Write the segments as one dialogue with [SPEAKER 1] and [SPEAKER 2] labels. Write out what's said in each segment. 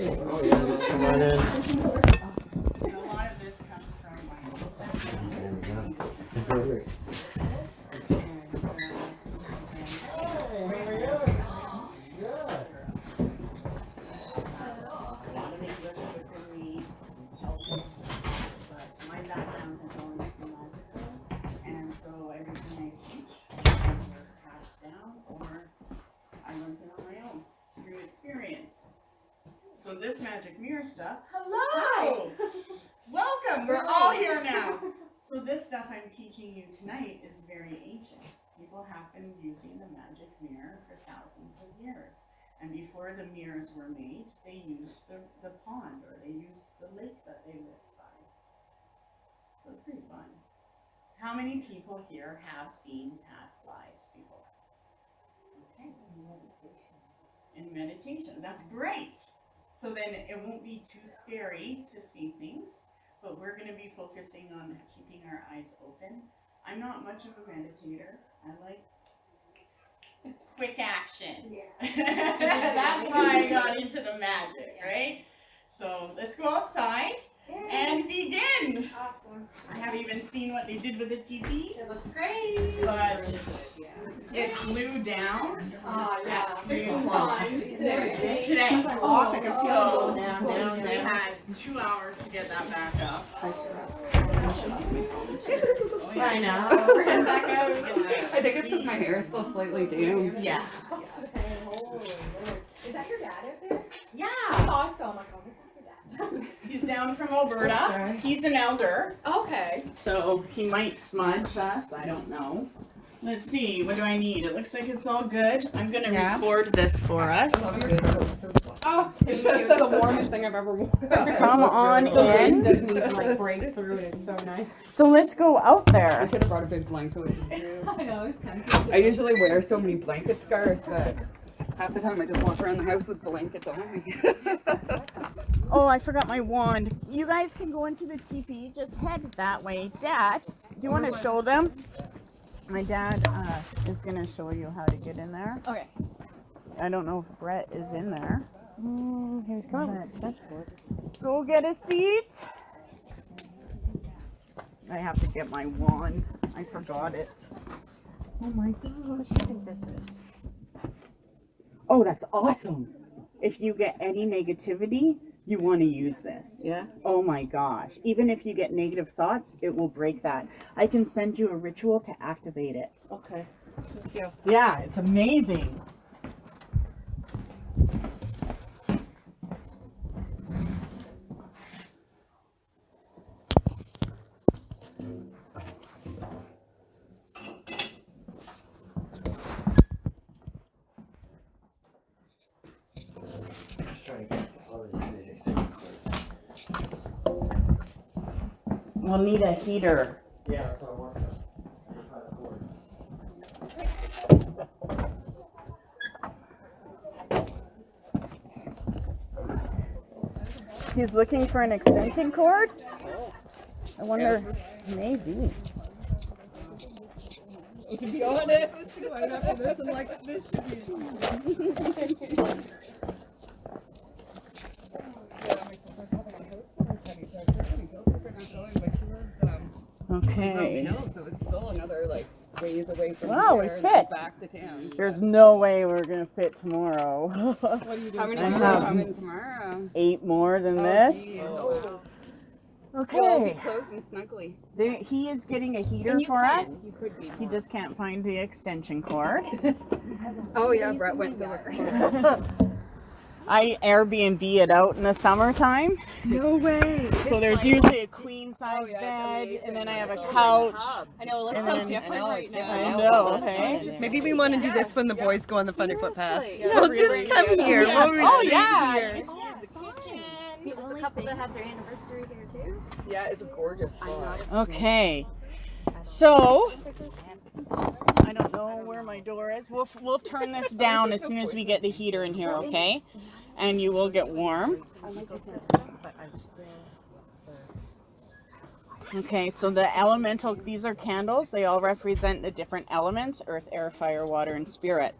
[SPEAKER 1] Come on in.
[SPEAKER 2] And a lot of this comes from my
[SPEAKER 1] Perfect.
[SPEAKER 2] My background has always been magical, and so everything I teach either passed down or I learned it on my own through experience. So this magic mirror stuff, hello! Welcome, we're all here now. So this stuff I'm teaching you tonight is very ancient. People have been using the magic mirror for thousands of years. And before the mirrors were made, they used the pond or they used the lake that they lived by. So it's pretty fun. How many people here have seen past lives before? Okay. In meditation. That's great. So then it won't be too scary to see things, but we're going to be focusing on keeping our eyes open. I'm not much of a meditator. I like quick action. Yeah. That's why I got into the magic, right? So let's go outside and begin.
[SPEAKER 3] Awesome.
[SPEAKER 2] I haven't even seen what they did with the teepee.
[SPEAKER 3] It looks great.
[SPEAKER 2] But it flew down.
[SPEAKER 3] Yeah.
[SPEAKER 2] At 3
[SPEAKER 3] It's
[SPEAKER 2] o'clock.
[SPEAKER 3] fine.
[SPEAKER 2] Today.
[SPEAKER 3] As I walk, I can feel it
[SPEAKER 2] So
[SPEAKER 3] go down.
[SPEAKER 2] we had 2 hours to get that back up.
[SPEAKER 3] I know. We're heading back out.
[SPEAKER 4] I think it's because my hair is still slightly down.
[SPEAKER 2] Yeah.
[SPEAKER 3] Is that your dad out there? I
[SPEAKER 2] Yeah.
[SPEAKER 3] thought so. I'm like, oh, that's your dad.
[SPEAKER 2] He's down from Alberta. He's an elder,
[SPEAKER 3] Okay.
[SPEAKER 2] so he might smudge us. I don't know. Let's see. What do I need? It looks like it's all good. I'm gonna record this for us.
[SPEAKER 3] Oh, thank you. It's the warmest thing I've ever worn.
[SPEAKER 2] Come on
[SPEAKER 3] The wind
[SPEAKER 2] in.
[SPEAKER 3] doesn't even like break through it. It's so nice.
[SPEAKER 2] So let's go out
[SPEAKER 4] I
[SPEAKER 2] there.
[SPEAKER 4] should have brought a big blanket with me.
[SPEAKER 3] I know, it's kind of
[SPEAKER 4] I usually wear so many blanket scarves that half the time I just walk around the house with blankets on me.
[SPEAKER 2] Oh, I forgot my wand. You guys can go into the teepee. Just head that way. Dad, do you want to show them? My dad is going to show you how to get in there.
[SPEAKER 3] Okay.
[SPEAKER 2] I don't know if Brett is in there.
[SPEAKER 3] Here it comes.
[SPEAKER 2] Go get a seat. I have to get my wand. I forgot it. Oh my gosh. What do you think this is? Oh, that's awesome. If you get any negativity, you want to use this.
[SPEAKER 4] Yeah?
[SPEAKER 2] Oh my gosh. Even if you get negative thoughts, it will break that. I can send you a ritual to activate it.
[SPEAKER 4] Okay. Thank you.
[SPEAKER 2] Yeah, it's amazing.
[SPEAKER 1] Just trying to get all these basic things.
[SPEAKER 2] We'll need a heater.
[SPEAKER 1] Yeah, that's what I want. 85 cords.
[SPEAKER 2] He's looking for an extension cord? I wonder, maybe.
[SPEAKER 4] To be honest, right after this, I'm like, this should be
[SPEAKER 2] Okay.
[SPEAKER 4] So it's still another like ways away from
[SPEAKER 2] Wow,
[SPEAKER 4] here
[SPEAKER 2] we
[SPEAKER 4] and
[SPEAKER 2] fit.
[SPEAKER 4] back to town.
[SPEAKER 2] There's no way we're gonna fit tomorrow.
[SPEAKER 4] What do you do? How many
[SPEAKER 2] I
[SPEAKER 4] people
[SPEAKER 2] have-
[SPEAKER 4] are coming tomorrow?
[SPEAKER 2] 8 more than
[SPEAKER 4] Oh,
[SPEAKER 2] this.
[SPEAKER 4] geez. Oh, wow. We'll be
[SPEAKER 2] Okay.
[SPEAKER 4] close and snuggly.
[SPEAKER 2] He is getting a heater
[SPEAKER 4] And you
[SPEAKER 2] for
[SPEAKER 4] can.
[SPEAKER 2] us.
[SPEAKER 4] You could be.
[SPEAKER 2] He just can't find the extension cord.
[SPEAKER 4] Oh yeah, Brett went to look for it.
[SPEAKER 2] I Airbnb it out in the summertime.
[SPEAKER 4] No way.
[SPEAKER 2] So there's usually a queen size
[SPEAKER 4] Oh, yeah, it's
[SPEAKER 2] bed,
[SPEAKER 4] amazing.
[SPEAKER 2] and then I have a
[SPEAKER 4] It's
[SPEAKER 2] couch.
[SPEAKER 3] I know, it looks
[SPEAKER 2] And
[SPEAKER 3] so
[SPEAKER 2] then-
[SPEAKER 3] different right now.
[SPEAKER 2] I know, hey?
[SPEAKER 5] Maybe we want to do this when the boys go on the funny footpath.
[SPEAKER 3] Seriously.
[SPEAKER 5] We'll just come here.
[SPEAKER 2] Yeah.
[SPEAKER 5] We'll
[SPEAKER 2] Oh
[SPEAKER 5] retreat
[SPEAKER 2] yeah.
[SPEAKER 5] here.
[SPEAKER 2] It's the kitchen.
[SPEAKER 3] There's a couple that had their anniversary here too.
[SPEAKER 4] Yeah, it's a gorgeous spot.
[SPEAKER 2] Okay. So I don't know where my door is. We'll turn this down as soon as we get the heater in here, okay? And you will get warm. Okay, so the elemental, these are candles. They all represent the different elements: earth, air, fire, water, and spirit.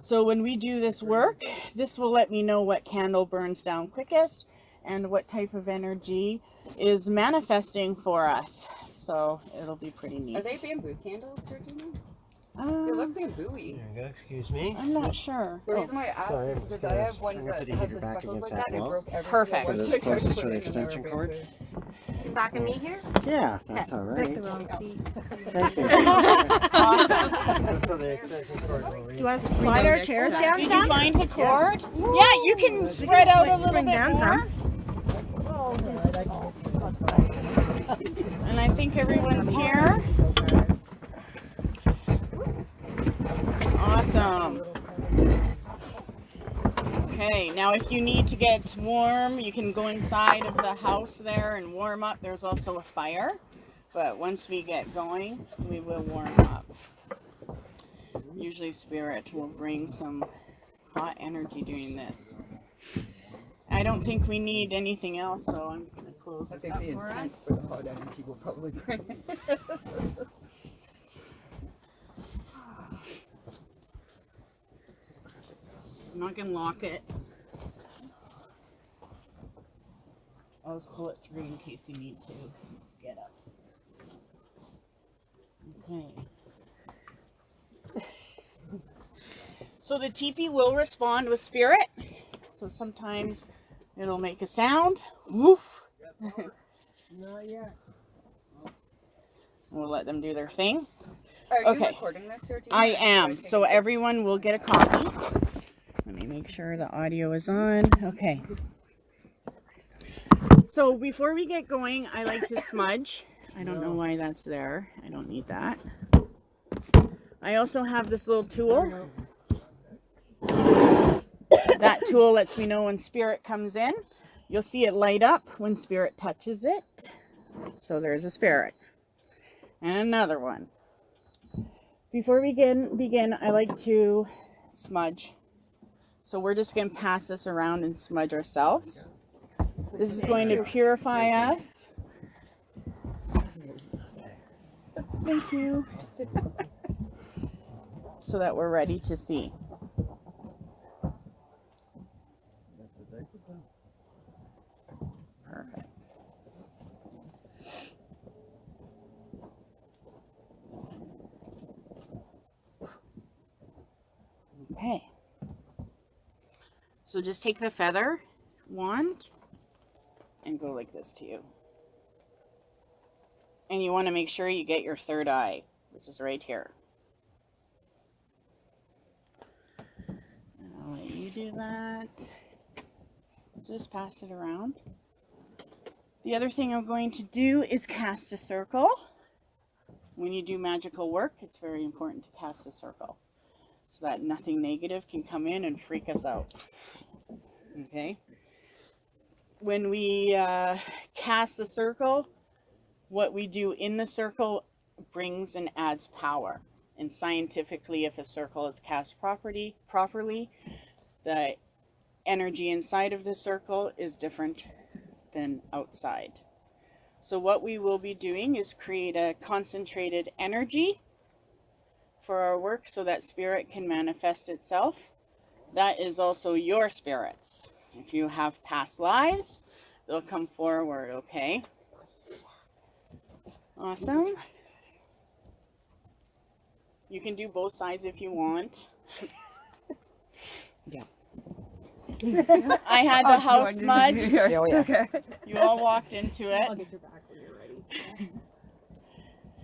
[SPEAKER 2] So when we do this work, this will let me know what candle burns down quickest and what type of energy is manifesting for us. So it'll be pretty neat.
[SPEAKER 4] Are they bamboo candles, Georgina? They look bamboo-y.
[SPEAKER 1] There you go. Excuse me.
[SPEAKER 2] I'm not sure.
[SPEAKER 4] The reason why I
[SPEAKER 1] Sorry,
[SPEAKER 4] asked
[SPEAKER 1] I'm
[SPEAKER 4] is because
[SPEAKER 1] gonna-
[SPEAKER 4] I have ones
[SPEAKER 1] I'm gonna
[SPEAKER 4] that
[SPEAKER 1] put
[SPEAKER 4] have
[SPEAKER 1] your
[SPEAKER 4] the
[SPEAKER 1] back
[SPEAKER 4] specials
[SPEAKER 1] against
[SPEAKER 4] like
[SPEAKER 1] that
[SPEAKER 4] that. And it
[SPEAKER 1] wall.
[SPEAKER 4] broke every
[SPEAKER 2] Perfect.
[SPEAKER 4] single one.
[SPEAKER 1] Because it's
[SPEAKER 4] So I
[SPEAKER 1] closest
[SPEAKER 4] put
[SPEAKER 1] for the
[SPEAKER 4] it in and they
[SPEAKER 1] extension
[SPEAKER 4] were
[SPEAKER 1] cord.
[SPEAKER 4] bamboo.
[SPEAKER 3] Back of me here?
[SPEAKER 1] Yeah, that's all right.
[SPEAKER 3] the wrong seat.
[SPEAKER 1] Thank you.
[SPEAKER 2] Awesome.
[SPEAKER 1] So the extension cord will reach.
[SPEAKER 3] Do you want us to slide our chairs down
[SPEAKER 2] Did you
[SPEAKER 3] some?
[SPEAKER 2] find the cord? Yeah, you can spread out a little
[SPEAKER 3] spring
[SPEAKER 2] bit
[SPEAKER 3] down
[SPEAKER 2] more.
[SPEAKER 3] some.
[SPEAKER 2] And I think everyone's here. Awesome. Okay, now if you need to get warm, you can go inside of the house there and warm up. There's also a fire, but once we get going, we will warm up. Usually Spirit will bring some hot energy doing this. I don't think we need anything else, so I'm going to close
[SPEAKER 4] I
[SPEAKER 2] this
[SPEAKER 4] think
[SPEAKER 2] up
[SPEAKER 4] the
[SPEAKER 2] for
[SPEAKER 4] intent
[SPEAKER 2] us.
[SPEAKER 4] for the hot energy will probably bring it.
[SPEAKER 2] I'm not going to lock it. I'll just pull it through in case you need to get up. Okay. So the teepee will respond with spirit. So sometimes it'll make a sound. Woof.
[SPEAKER 1] Not yet.
[SPEAKER 2] We'll let them do their thing.
[SPEAKER 4] Are you
[SPEAKER 2] Okay.
[SPEAKER 4] recording this, Georgina?
[SPEAKER 2] I
[SPEAKER 4] Or
[SPEAKER 2] am.
[SPEAKER 4] should
[SPEAKER 2] So
[SPEAKER 4] take it?
[SPEAKER 2] everyone will get a copy. Let me make sure the audio is on. Okay. So before we get going, I like to smudge. I don't know why that's there. I don't need that. I also have this little tool. That tool lets me know when spirit comes in. You'll see it light up when spirit touches it. So there's a spirit. And another one. Before we begin, I like to smudge. So we're just going to pass this around and smudge ourselves. This is going to purify us. Thank you. So that we're ready to see. Perfect. Okay. So just take the feather wand and go like this to you. And you want to make sure you get your third eye, which is right here. And I'll let you do that. So just pass it around. The other thing I'm going to do is cast a circle. When you do magical work, it's very important to cast a circle so that nothing negative can come in and freak us out. Okay? When we cast the circle, what we do in the circle brings and adds power. And scientifically, if a circle is cast properly, the energy inside of the circle is different than outside. So what we will be doing is create a concentrated energy for our work so that spirit can manifest itself. That is also your spirits. If you have past lives, they'll come forward, okay? Awesome. You can do both sides if you want.
[SPEAKER 4] Yeah.
[SPEAKER 2] I had the house smudged.
[SPEAKER 4] Oh, yeah. Okay.
[SPEAKER 2] You all walked into
[SPEAKER 3] I'll
[SPEAKER 2] it.
[SPEAKER 3] get your back when you're ready.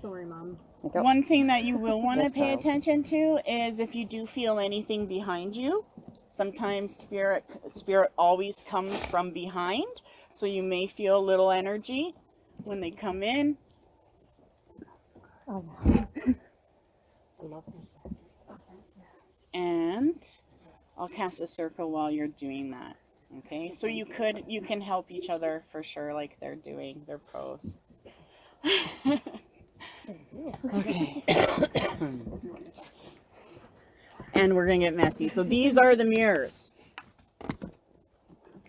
[SPEAKER 3] Sorry, Mom.
[SPEAKER 2] One thing that you will want to
[SPEAKER 4] Yes,
[SPEAKER 2] pay
[SPEAKER 4] Charles.
[SPEAKER 2] attention to is if you do feel anything behind you. Sometimes spirit always comes from behind, so you may feel a little energy when they come in.
[SPEAKER 3] Oh,
[SPEAKER 2] And I'll cast a circle while you're doing that. Okay, so you can help each other for sure, like they're doing. They're pros. Okay. And we're gonna get messy. So these are the mirrors.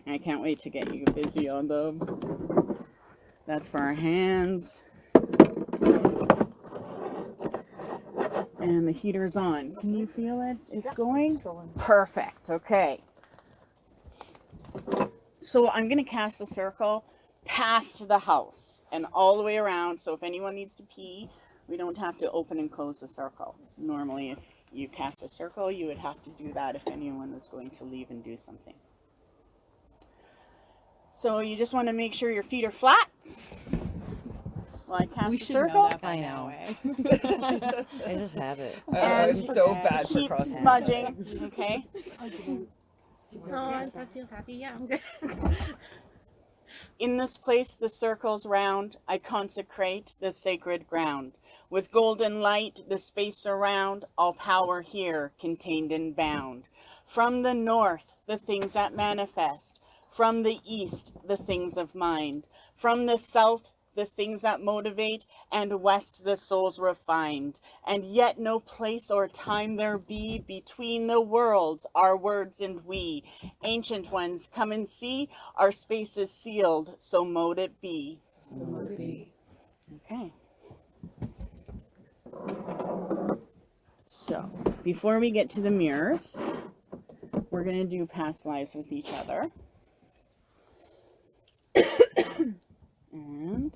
[SPEAKER 2] I can't wait to get you busy on them. That's for our hands. And the heater's on. Can you feel it? It's going? Perfect. Okay. So I'm going to cast a circle past the house and all the way around. So if anyone needs to pee, we don't have to open and close the circle. Normally, if you cast a circle, you would have to do that if anyone was going to leave and do something. So you just want to make sure your feet are flat. Well, I cast a circle.
[SPEAKER 3] Know that by
[SPEAKER 1] I
[SPEAKER 3] now,
[SPEAKER 1] know.
[SPEAKER 3] eh?
[SPEAKER 1] I just have it.
[SPEAKER 2] And
[SPEAKER 4] I'm so bad for
[SPEAKER 2] Keep
[SPEAKER 4] crossing.
[SPEAKER 2] smudging, okay?
[SPEAKER 6] Oh, I feel happy. Yeah, I'm good.
[SPEAKER 2] In this place the circles round, I consecrate the sacred ground. With golden light the space around, all power here contained and bound. From the north, the things that manifest. From the east, the things of mind. From the south, the things that motivate, and west the souls refined. And yet no place or time there be between the worlds, our words and we. Ancient ones, come and see, our space is sealed, so mote it be. Okay. So, before we get to the mirrors, we're going to do past lives with each other. And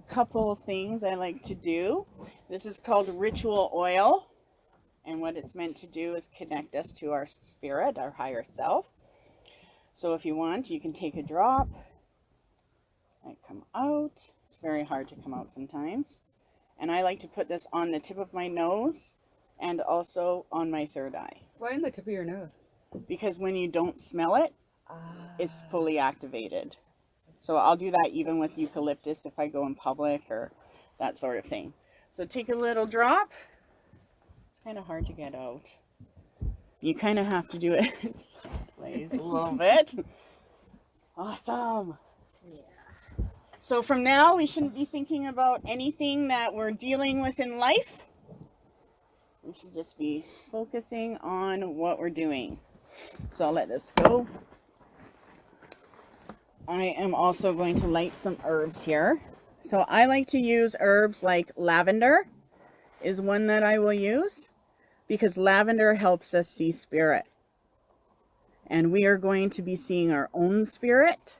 [SPEAKER 2] couple of things I like to do. This is called ritual oil, and what it's meant to do is connect us to our spirit, our higher self. So if you want, you can take a drop and come out. It's very hard to come out sometimes. And I like to put this on the tip of my nose and also on my third eye.
[SPEAKER 4] Why in the tip of your nose?
[SPEAKER 2] Because when you don't smell it, it's fully activated. So I'll do that even with eucalyptus if I go in public or that sort of thing. So take a little drop. It's kind of hard to get out. You kind of have to do it sideways a little bit. Awesome. Yeah. So from now, we shouldn't be thinking about anything that we're dealing with in life. We should just be focusing on what we're doing. So I'll let this go. I am also going to light some herbs here. So I like to use herbs like lavender is one that I will use because lavender helps us see spirit. And we are going to be seeing our own spirit.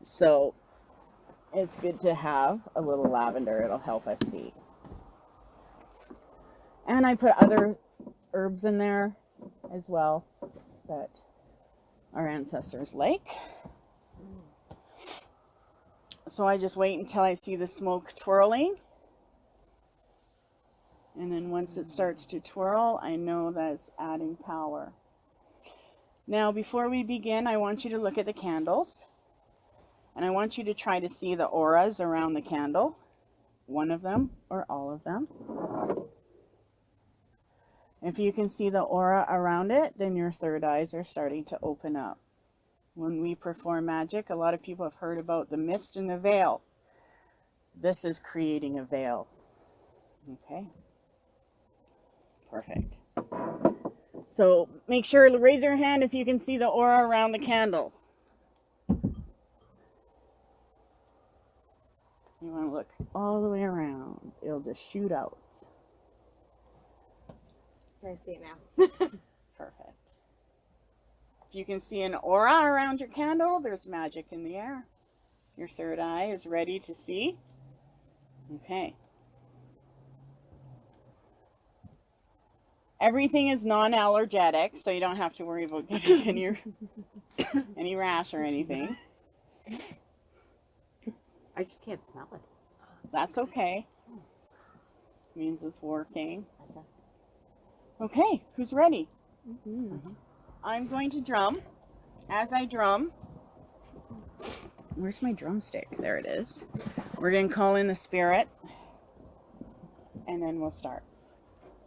[SPEAKER 2] So it's good to have a little lavender. It'll help us see. And I put other herbs in there as well that our ancestors like. So I just wait until I see the smoke twirling. And then once it starts to twirl, I know that it's adding power. Now, before we begin, I want you to look at the candles. And I want you to try to see the auras around the candle. One of them or all of them. If you can see the aura around it, then your third eyes are starting to open up. When we perform magic, a lot of people have heard about the mist and the veil. This is creating a veil. Okay. Perfect. So make sure to raise your hand if you can see the aura around the candle. You want to look all the way around. It'll just shoot out.
[SPEAKER 6] I see it now.
[SPEAKER 2] Perfect. If you can see an aura around your candle, there's magic in the air. Your third eye is ready to see. Okay. Everything is non-allergenic, so you don't have to worry about getting any rash or anything.
[SPEAKER 3] I just can't smell it.
[SPEAKER 2] That's okay. Means it's working. Okay, who's ready? I'm going to drum. As I drum, where's my drumstick? There it is. We're going to call in the spirit, and then we'll start.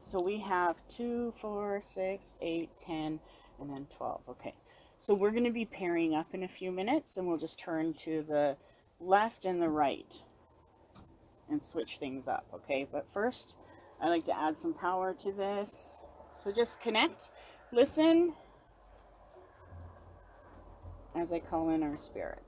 [SPEAKER 2] So we have 2, 4, 6, 8, 10, and then 12. Okay, so we're going to be pairing up in a few minutes, and we'll just turn to the left and the right and switch things up, okay? But first, I like to add some power to this. So just connect, listen as I call in our spirit.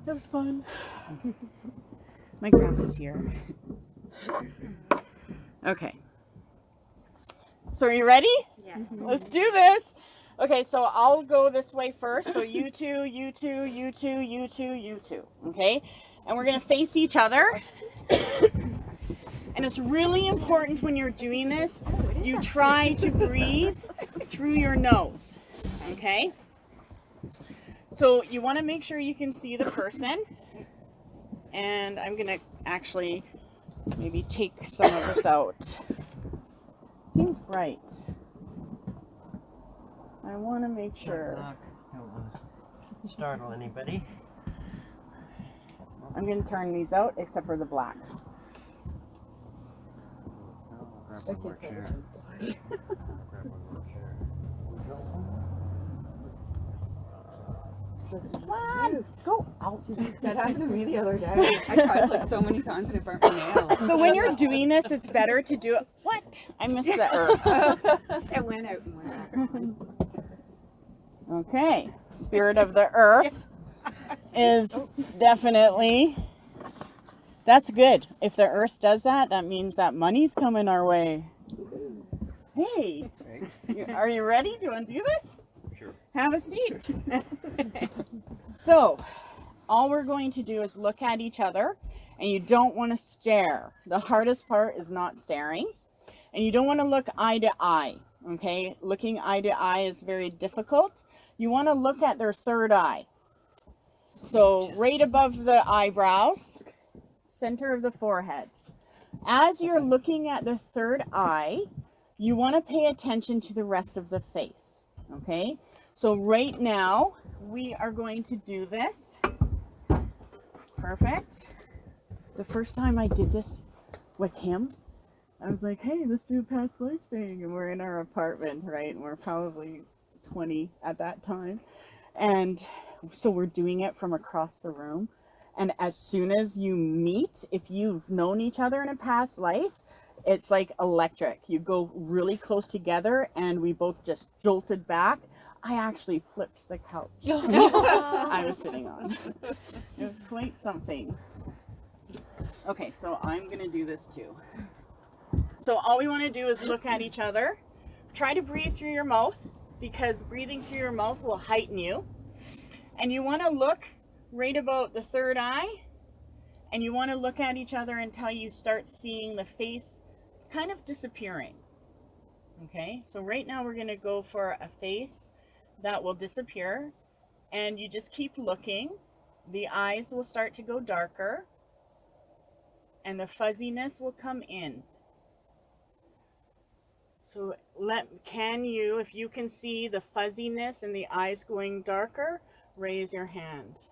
[SPEAKER 2] That was fun. My grandpa's here. Okay. So are you ready?
[SPEAKER 6] Yes.
[SPEAKER 2] Let's do this. Okay, so I'll go this way first. So you two, you two, you two, you two, you two. Okay? And we're going to face each other. And it's really important when you're doing this, you try to breathe through your nose. Okay? So you want to make sure you can see the person. And I'm going to actually maybe take some of this out. Seems bright. I want to make sure.
[SPEAKER 1] Don't want to startle anybody.
[SPEAKER 2] I'm going to turn these out except for the black.
[SPEAKER 1] I'll grab one more chair. Grab one more chair.
[SPEAKER 2] Come go out.
[SPEAKER 4] That happened to me the other day. I tried like so many times and it burnt my nails.
[SPEAKER 2] So when you're doing this, it's better to do it. What? I missed the earth.
[SPEAKER 4] It went out and went back.
[SPEAKER 2] Okay. Spirit of the earth is definitely. That's good. If the earth does that, that means that money's coming our way. Hey, are you ready? Do you want to do this?
[SPEAKER 1] Sure.
[SPEAKER 2] Have a seat. So, all we're going to do is look at each other, and you don't want to stare. The hardest part is not staring, and you don't want to look eye to eye, okay? Looking eye to eye is very difficult. You want to look at their third eye. So, right above the eyebrows, center of the forehead. As you're looking at the third eye, you want to pay attention to the rest of the face, okay? So right now, we are going to do this. Perfect. The first time I did this with him, I was like, hey, let's do a past life thing. And we're in our apartment, right? And we're probably 20 at that time. And so we're doing it from across the room. And as soon as you meet, if you've known each other in a past life, it's like electric. You go really close together and we both just jolted back. I actually flipped the couch I was sitting on. It was quite something. Okay, so I'm going to do this too. So all we want to do is look at each other. Try to breathe through your mouth because breathing through your mouth will heighten you. And you want to look right about the third eye And you want to look at each other until you start seeing the face kind of disappearing. Okay, so right now we're going to go for a face that will disappear, and you just keep looking. The eyes will start to go darker, and the fuzziness will come in. So can you, if you can see the fuzziness and the eyes going darker, raise your hand.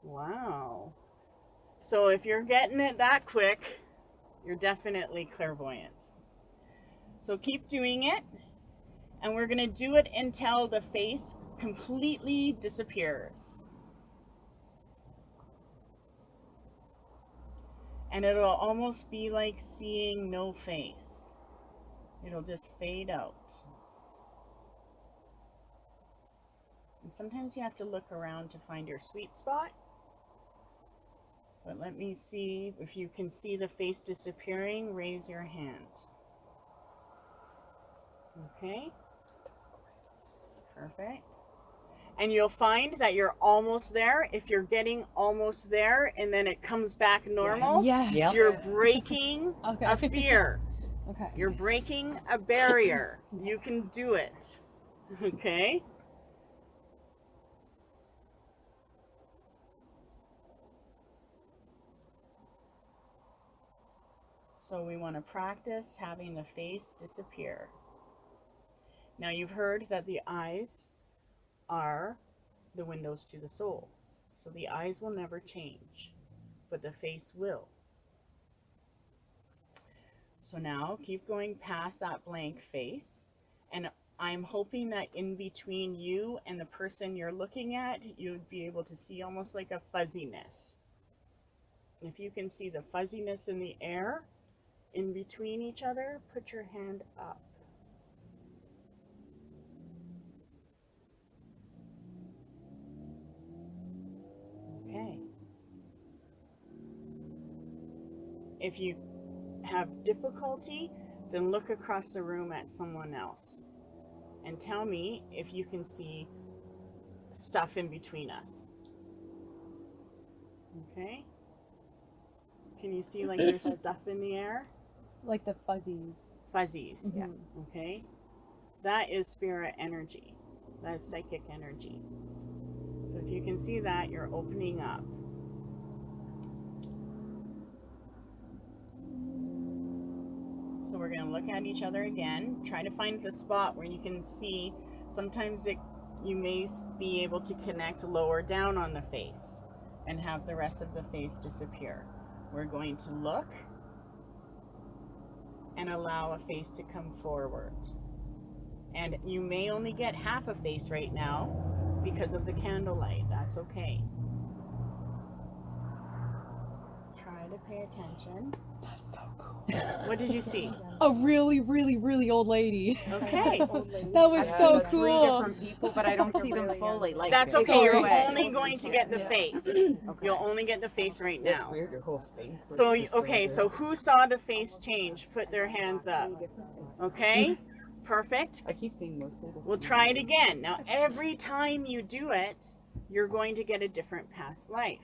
[SPEAKER 2] Wow. So if you're getting it that quick, you're definitely clairvoyant. So keep doing it, and we're going to do it until the face completely disappears. And it'll almost be like seeing no face. It'll just fade out. And sometimes you have to look around to find your sweet spot. But let me see if you can see the face disappearing. Raise your hand. Okay. Perfect. And you'll find that you're almost there. If you're getting almost there and then it comes back normal,
[SPEAKER 3] Yes.
[SPEAKER 2] you're breaking
[SPEAKER 3] Okay.
[SPEAKER 2] a fear.
[SPEAKER 3] Okay.
[SPEAKER 2] You're breaking a barrier. You can do it. Okay? So we want to practice having the face disappear. Now you've heard that the eyes are the windows to the soul. So the eyes will never change, but the face will. So now keep going past that blank face, and I'm hoping that in between you and the person you're looking at, you'd be able to see almost like a fuzziness. If you can see the fuzziness in the air in between each other, put your hand up. Okay. If you have difficulty, then look across the room at someone else and tell me if you can see stuff in between us. Okay? Can you see like there's stuff in the air?
[SPEAKER 3] Like the fuzzies.
[SPEAKER 2] Fuzzies.
[SPEAKER 3] Yeah.
[SPEAKER 2] Okay? That is spirit energy. That is psychic energy. So if you can see that, you're opening up. So we're going to look at each other again. Try to find the spot where you can see. Sometimes you may be able to connect lower down on the face and have the rest of the face disappear. We're going to look and allow a face to come forward. And you may only get half a face right now because of the candlelight. That's okay. Try to pay attention.
[SPEAKER 3] That's so cool.
[SPEAKER 2] What did you see?
[SPEAKER 3] A really, really, really old lady.
[SPEAKER 2] Okay.
[SPEAKER 3] That was
[SPEAKER 4] I've
[SPEAKER 3] so
[SPEAKER 4] seen
[SPEAKER 3] cool.
[SPEAKER 4] 3 different people, but I don't see them fully. Like
[SPEAKER 2] That's
[SPEAKER 4] it's
[SPEAKER 2] okay. You're
[SPEAKER 4] always-
[SPEAKER 2] only going to get the face. You'll only get the face right
[SPEAKER 4] It's
[SPEAKER 2] now.
[SPEAKER 4] weird, your whole face.
[SPEAKER 2] So, okay, so who saw the face change? Put their hands up. Okay? Perfect.
[SPEAKER 4] I keep seeing mostly the
[SPEAKER 2] We'll try it again. Now, every time you do it, you're going to get a different past life.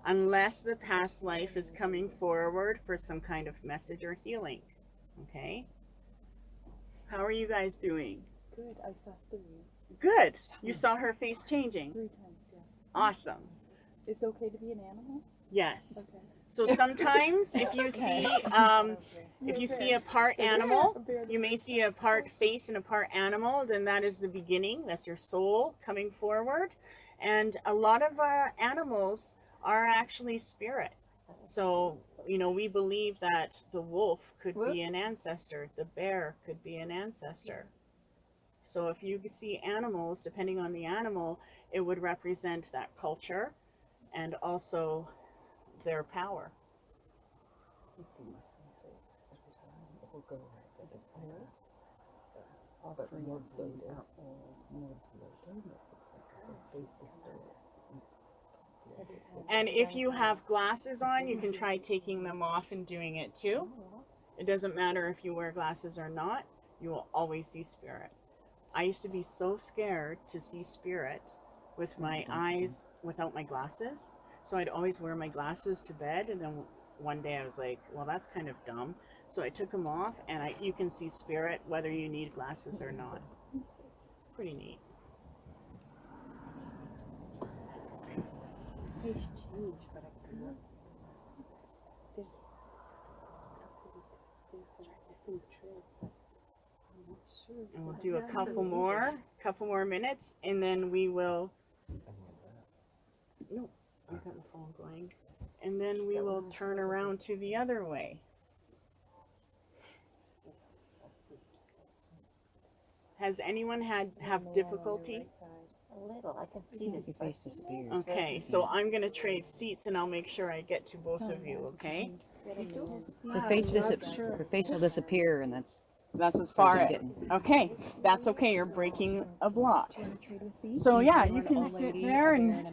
[SPEAKER 2] Unless the past life is coming forward for some kind of message or healing. Okay? How are you guys doing?
[SPEAKER 3] Good. I saw 3.
[SPEAKER 2] Good. You saw her face changing.
[SPEAKER 3] 3 times, yeah.
[SPEAKER 2] Awesome.
[SPEAKER 3] Is it okay to be an animal?
[SPEAKER 2] Yes.
[SPEAKER 3] Okay.
[SPEAKER 2] So sometimes if you see if you see a part animal, you may see a part face and a part animal, then that is the beginning. That's your soul coming forward. And a lot of animals are actually spirit. So, you know, we believe that the wolf could be an ancestor, the bear could be an ancestor. So if you see animals, depending on the animal, it would represent that culture and also their power. And if you have glasses on, you can try taking them off and doing it too. It doesn't matter if you wear glasses or not, you will always see spirit. I used to be so scared to see spirit with my eyes without my glasses So I'd always wear my glasses to bed, and then one day I was like, well, that's kind of dumb. So I took them off, and you can see spirit whether you need glasses or not. Pretty neat.
[SPEAKER 7] It's huge, but I cannot. There's a different trail, but I'm not sure.
[SPEAKER 2] And we'll do a couple more minutes, and then we will. No, I've got the phone going, and then we will turn around to the other way. Has anyone have difficulty?
[SPEAKER 7] A little. I can see that your face disappears.
[SPEAKER 2] Okay, so I'm gonna trade seats, and I'll make sure I get to both of you. Okay.
[SPEAKER 8] Her face will disappear, and
[SPEAKER 2] That's as far
[SPEAKER 8] I'm
[SPEAKER 2] as.
[SPEAKER 8] getting.
[SPEAKER 2] Okay, that's okay. You're breaking a block. So yeah, you can sit there and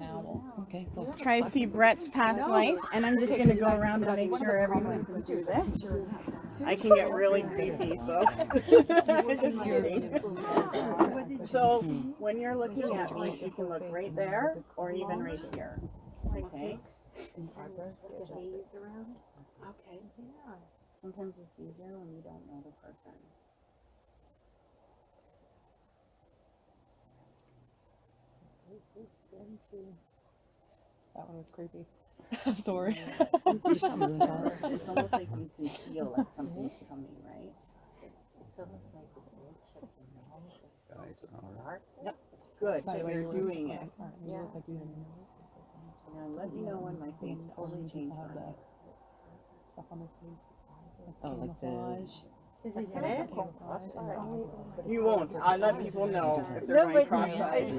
[SPEAKER 8] Okay, cool.
[SPEAKER 2] try to see Brett's past life, and I'm just gonna go around and make sure everyone can do this. I can get really creepy, so just kidding. So when you're looking at me, you can look right there or even right here. Okay. Okay. Sometimes it's easier when you don't know the person.
[SPEAKER 3] That one was creepy. I'm sorry.
[SPEAKER 2] It's almost like you can feel like something's coming, right? Yep. Good. So you're doing it. Now let me know when my face totally changed.
[SPEAKER 8] Oh, like the.
[SPEAKER 2] You won't. I let people know if they're going cross-eyed.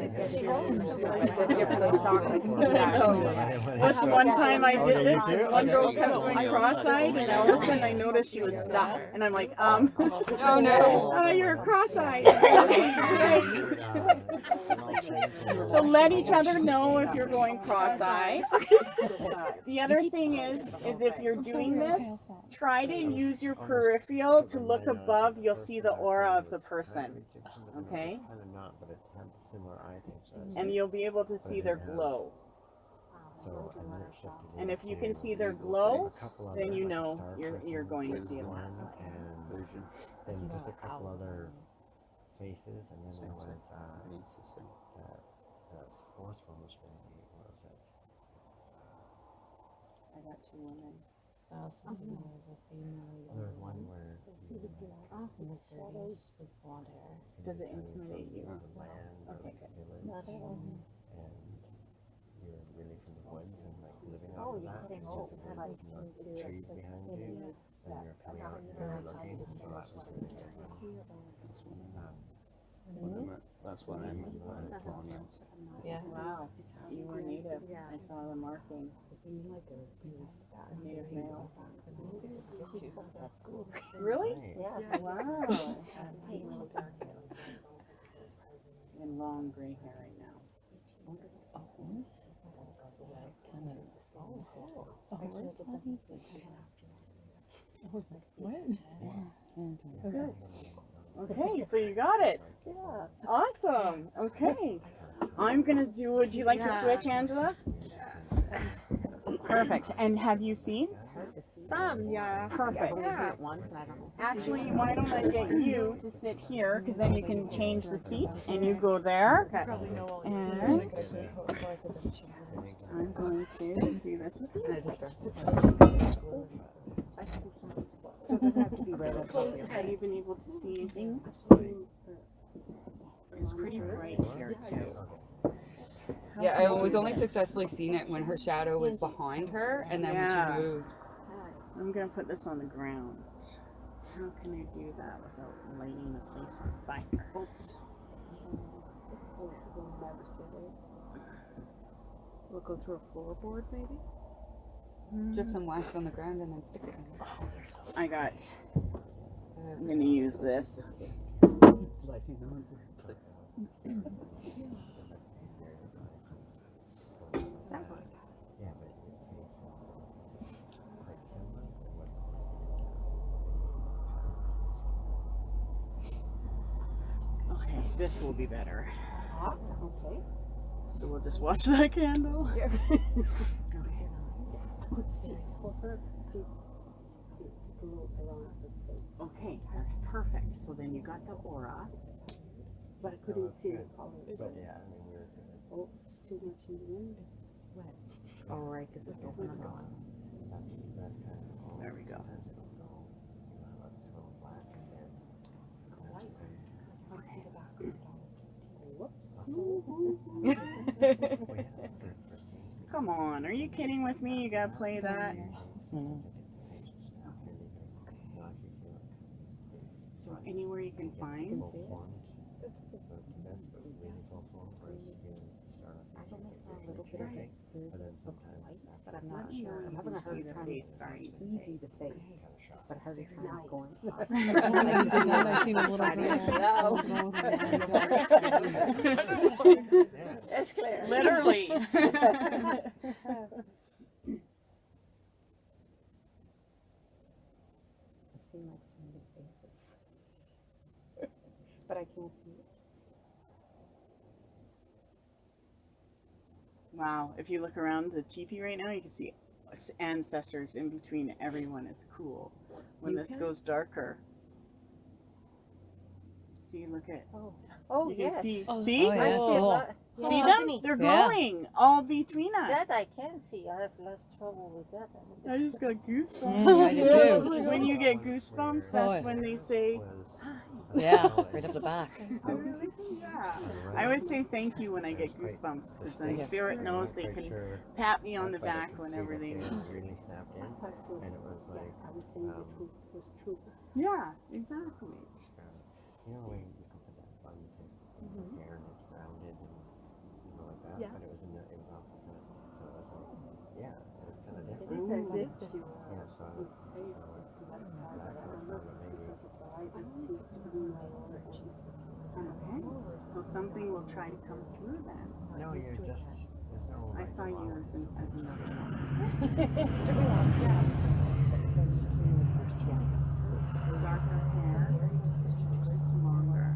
[SPEAKER 2] What's the one time I did this? This one girl kept going cross-eyed, and all of a sudden I noticed she was stuck, and I'm like, oh no, you're cross-eyed. So let each other know if you're going cross-eyed. The other thing is if you're doing this, try to use your peripheral to look above. You'll see the aura of the person, okay? And you'll be able to see their glow. And if you can see their glow, then you know you're going to see a mass.
[SPEAKER 1] And then just a couple other faces, and then there was the fourth one was maybe, what was it?
[SPEAKER 2] I got two women.
[SPEAKER 1] There was one where
[SPEAKER 2] Does it intimidate you?
[SPEAKER 1] the land or
[SPEAKER 2] Okay, good.
[SPEAKER 1] village, and you're really from the woods and like living off of that. It's just there's the trees behind you, and you're coming out and you're looking, so that's really
[SPEAKER 9] That's what I meant by the colonials.
[SPEAKER 3] Yeah.
[SPEAKER 2] Wow, you were native. I saw the marking. Native male.
[SPEAKER 7] That's cool.
[SPEAKER 2] Really?
[SPEAKER 7] Yeah.
[SPEAKER 2] Wow. And long gray hair right now. Good. Okay, so you got it.
[SPEAKER 7] Yeah.
[SPEAKER 2] Awesome. Okay. I'm gonna do, would you like to switch, Angela? Perfect. And have you seen?
[SPEAKER 6] Some, yeah.
[SPEAKER 2] Perfect.
[SPEAKER 6] Yeah.
[SPEAKER 2] Actually, why don't I get you to sit here, because then you can change the seat, and you go there. And I'm going to do this with you. So it doesn't have to be right up close. Have you been able to see anything? It's pretty bright here too.
[SPEAKER 4] Yeah, I was only successfully seen it when her shadow was behind her, and then
[SPEAKER 2] Yeah.
[SPEAKER 4] when she moved.
[SPEAKER 2] I'm gonna put this on the ground. How can I do that without lighting the place on fire? Oops.
[SPEAKER 3] We'll go through a floorboard, maybe?
[SPEAKER 4] Drip some wax on the ground and then stick it in.
[SPEAKER 2] I got. I'm gonna use this. Okay, this will be better.
[SPEAKER 7] Okay.
[SPEAKER 2] So we'll just watch that candle. Okay.
[SPEAKER 7] see for her, see the glow around her face.
[SPEAKER 2] Okay, that's perfect. So then you got the aura.
[SPEAKER 7] But I couldn't see the color.
[SPEAKER 1] But yeah, I mean, you're good.
[SPEAKER 7] Oh, it's too much in the window.
[SPEAKER 8] Oh, right, because it's open on top.
[SPEAKER 1] That's that kind of.
[SPEAKER 2] There we go.
[SPEAKER 1] Sometimes it'll go, you know, like total black and then.
[SPEAKER 2] Come on, are you kidding with me? You gotta play that. So anywhere you can find.
[SPEAKER 8] But I'm not
[SPEAKER 2] Let me know
[SPEAKER 8] sure.
[SPEAKER 2] if
[SPEAKER 8] I'm
[SPEAKER 2] you
[SPEAKER 8] having a
[SPEAKER 2] can see
[SPEAKER 8] hard
[SPEAKER 2] the
[SPEAKER 8] time.
[SPEAKER 2] face starting to
[SPEAKER 8] Easy to face, but harder time going.
[SPEAKER 6] I've seen a little
[SPEAKER 7] That's clear.
[SPEAKER 2] Literally.
[SPEAKER 8] I've seen like so many faces, but I can't see it.
[SPEAKER 2] Wow, if you look around the teepee right now, you can see ancestors in between everyone. It's cool. When this goes darker. See, look at.
[SPEAKER 6] Oh,
[SPEAKER 2] You can
[SPEAKER 6] yes.
[SPEAKER 2] see.
[SPEAKER 6] Oh,
[SPEAKER 2] See?
[SPEAKER 8] Oh, yeah. Cool.
[SPEAKER 2] See them? They're glowing all between us.
[SPEAKER 6] That I can see. I have less trouble with that.
[SPEAKER 2] I just got goosebumps.
[SPEAKER 8] I do too.
[SPEAKER 2] When you get goosebumps, that's when they say,
[SPEAKER 8] Yeah, right up the back.
[SPEAKER 2] yeah. I always say thank you when I get goosebumps, because then spirit knows they can pat me on the back whenever they need to.
[SPEAKER 1] Really snapped in,
[SPEAKER 7] I thought it was,
[SPEAKER 1] and it was
[SPEAKER 7] yeah,
[SPEAKER 1] like,
[SPEAKER 7] I was saying the truth was true.
[SPEAKER 2] Yeah, exactly.
[SPEAKER 1] you know, when you can put that fun hair and it's rounded and you know like that,
[SPEAKER 7] Yeah.
[SPEAKER 1] but it was in the, it was off the front, so it was like, yeah, it was kind of
[SPEAKER 7] It
[SPEAKER 1] different.
[SPEAKER 7] is as if you
[SPEAKER 1] Yeah, so I
[SPEAKER 7] would
[SPEAKER 1] was,
[SPEAKER 7] face
[SPEAKER 1] so
[SPEAKER 7] this
[SPEAKER 1] that
[SPEAKER 7] light.
[SPEAKER 1] kind of
[SPEAKER 7] I
[SPEAKER 1] thought that maybe,
[SPEAKER 7] because of the light I see through my energies.
[SPEAKER 2] Okay. So something will try to come through then.
[SPEAKER 1] no, you're just, there's no.
[SPEAKER 2] I saw you as another one. Darker hair, longer.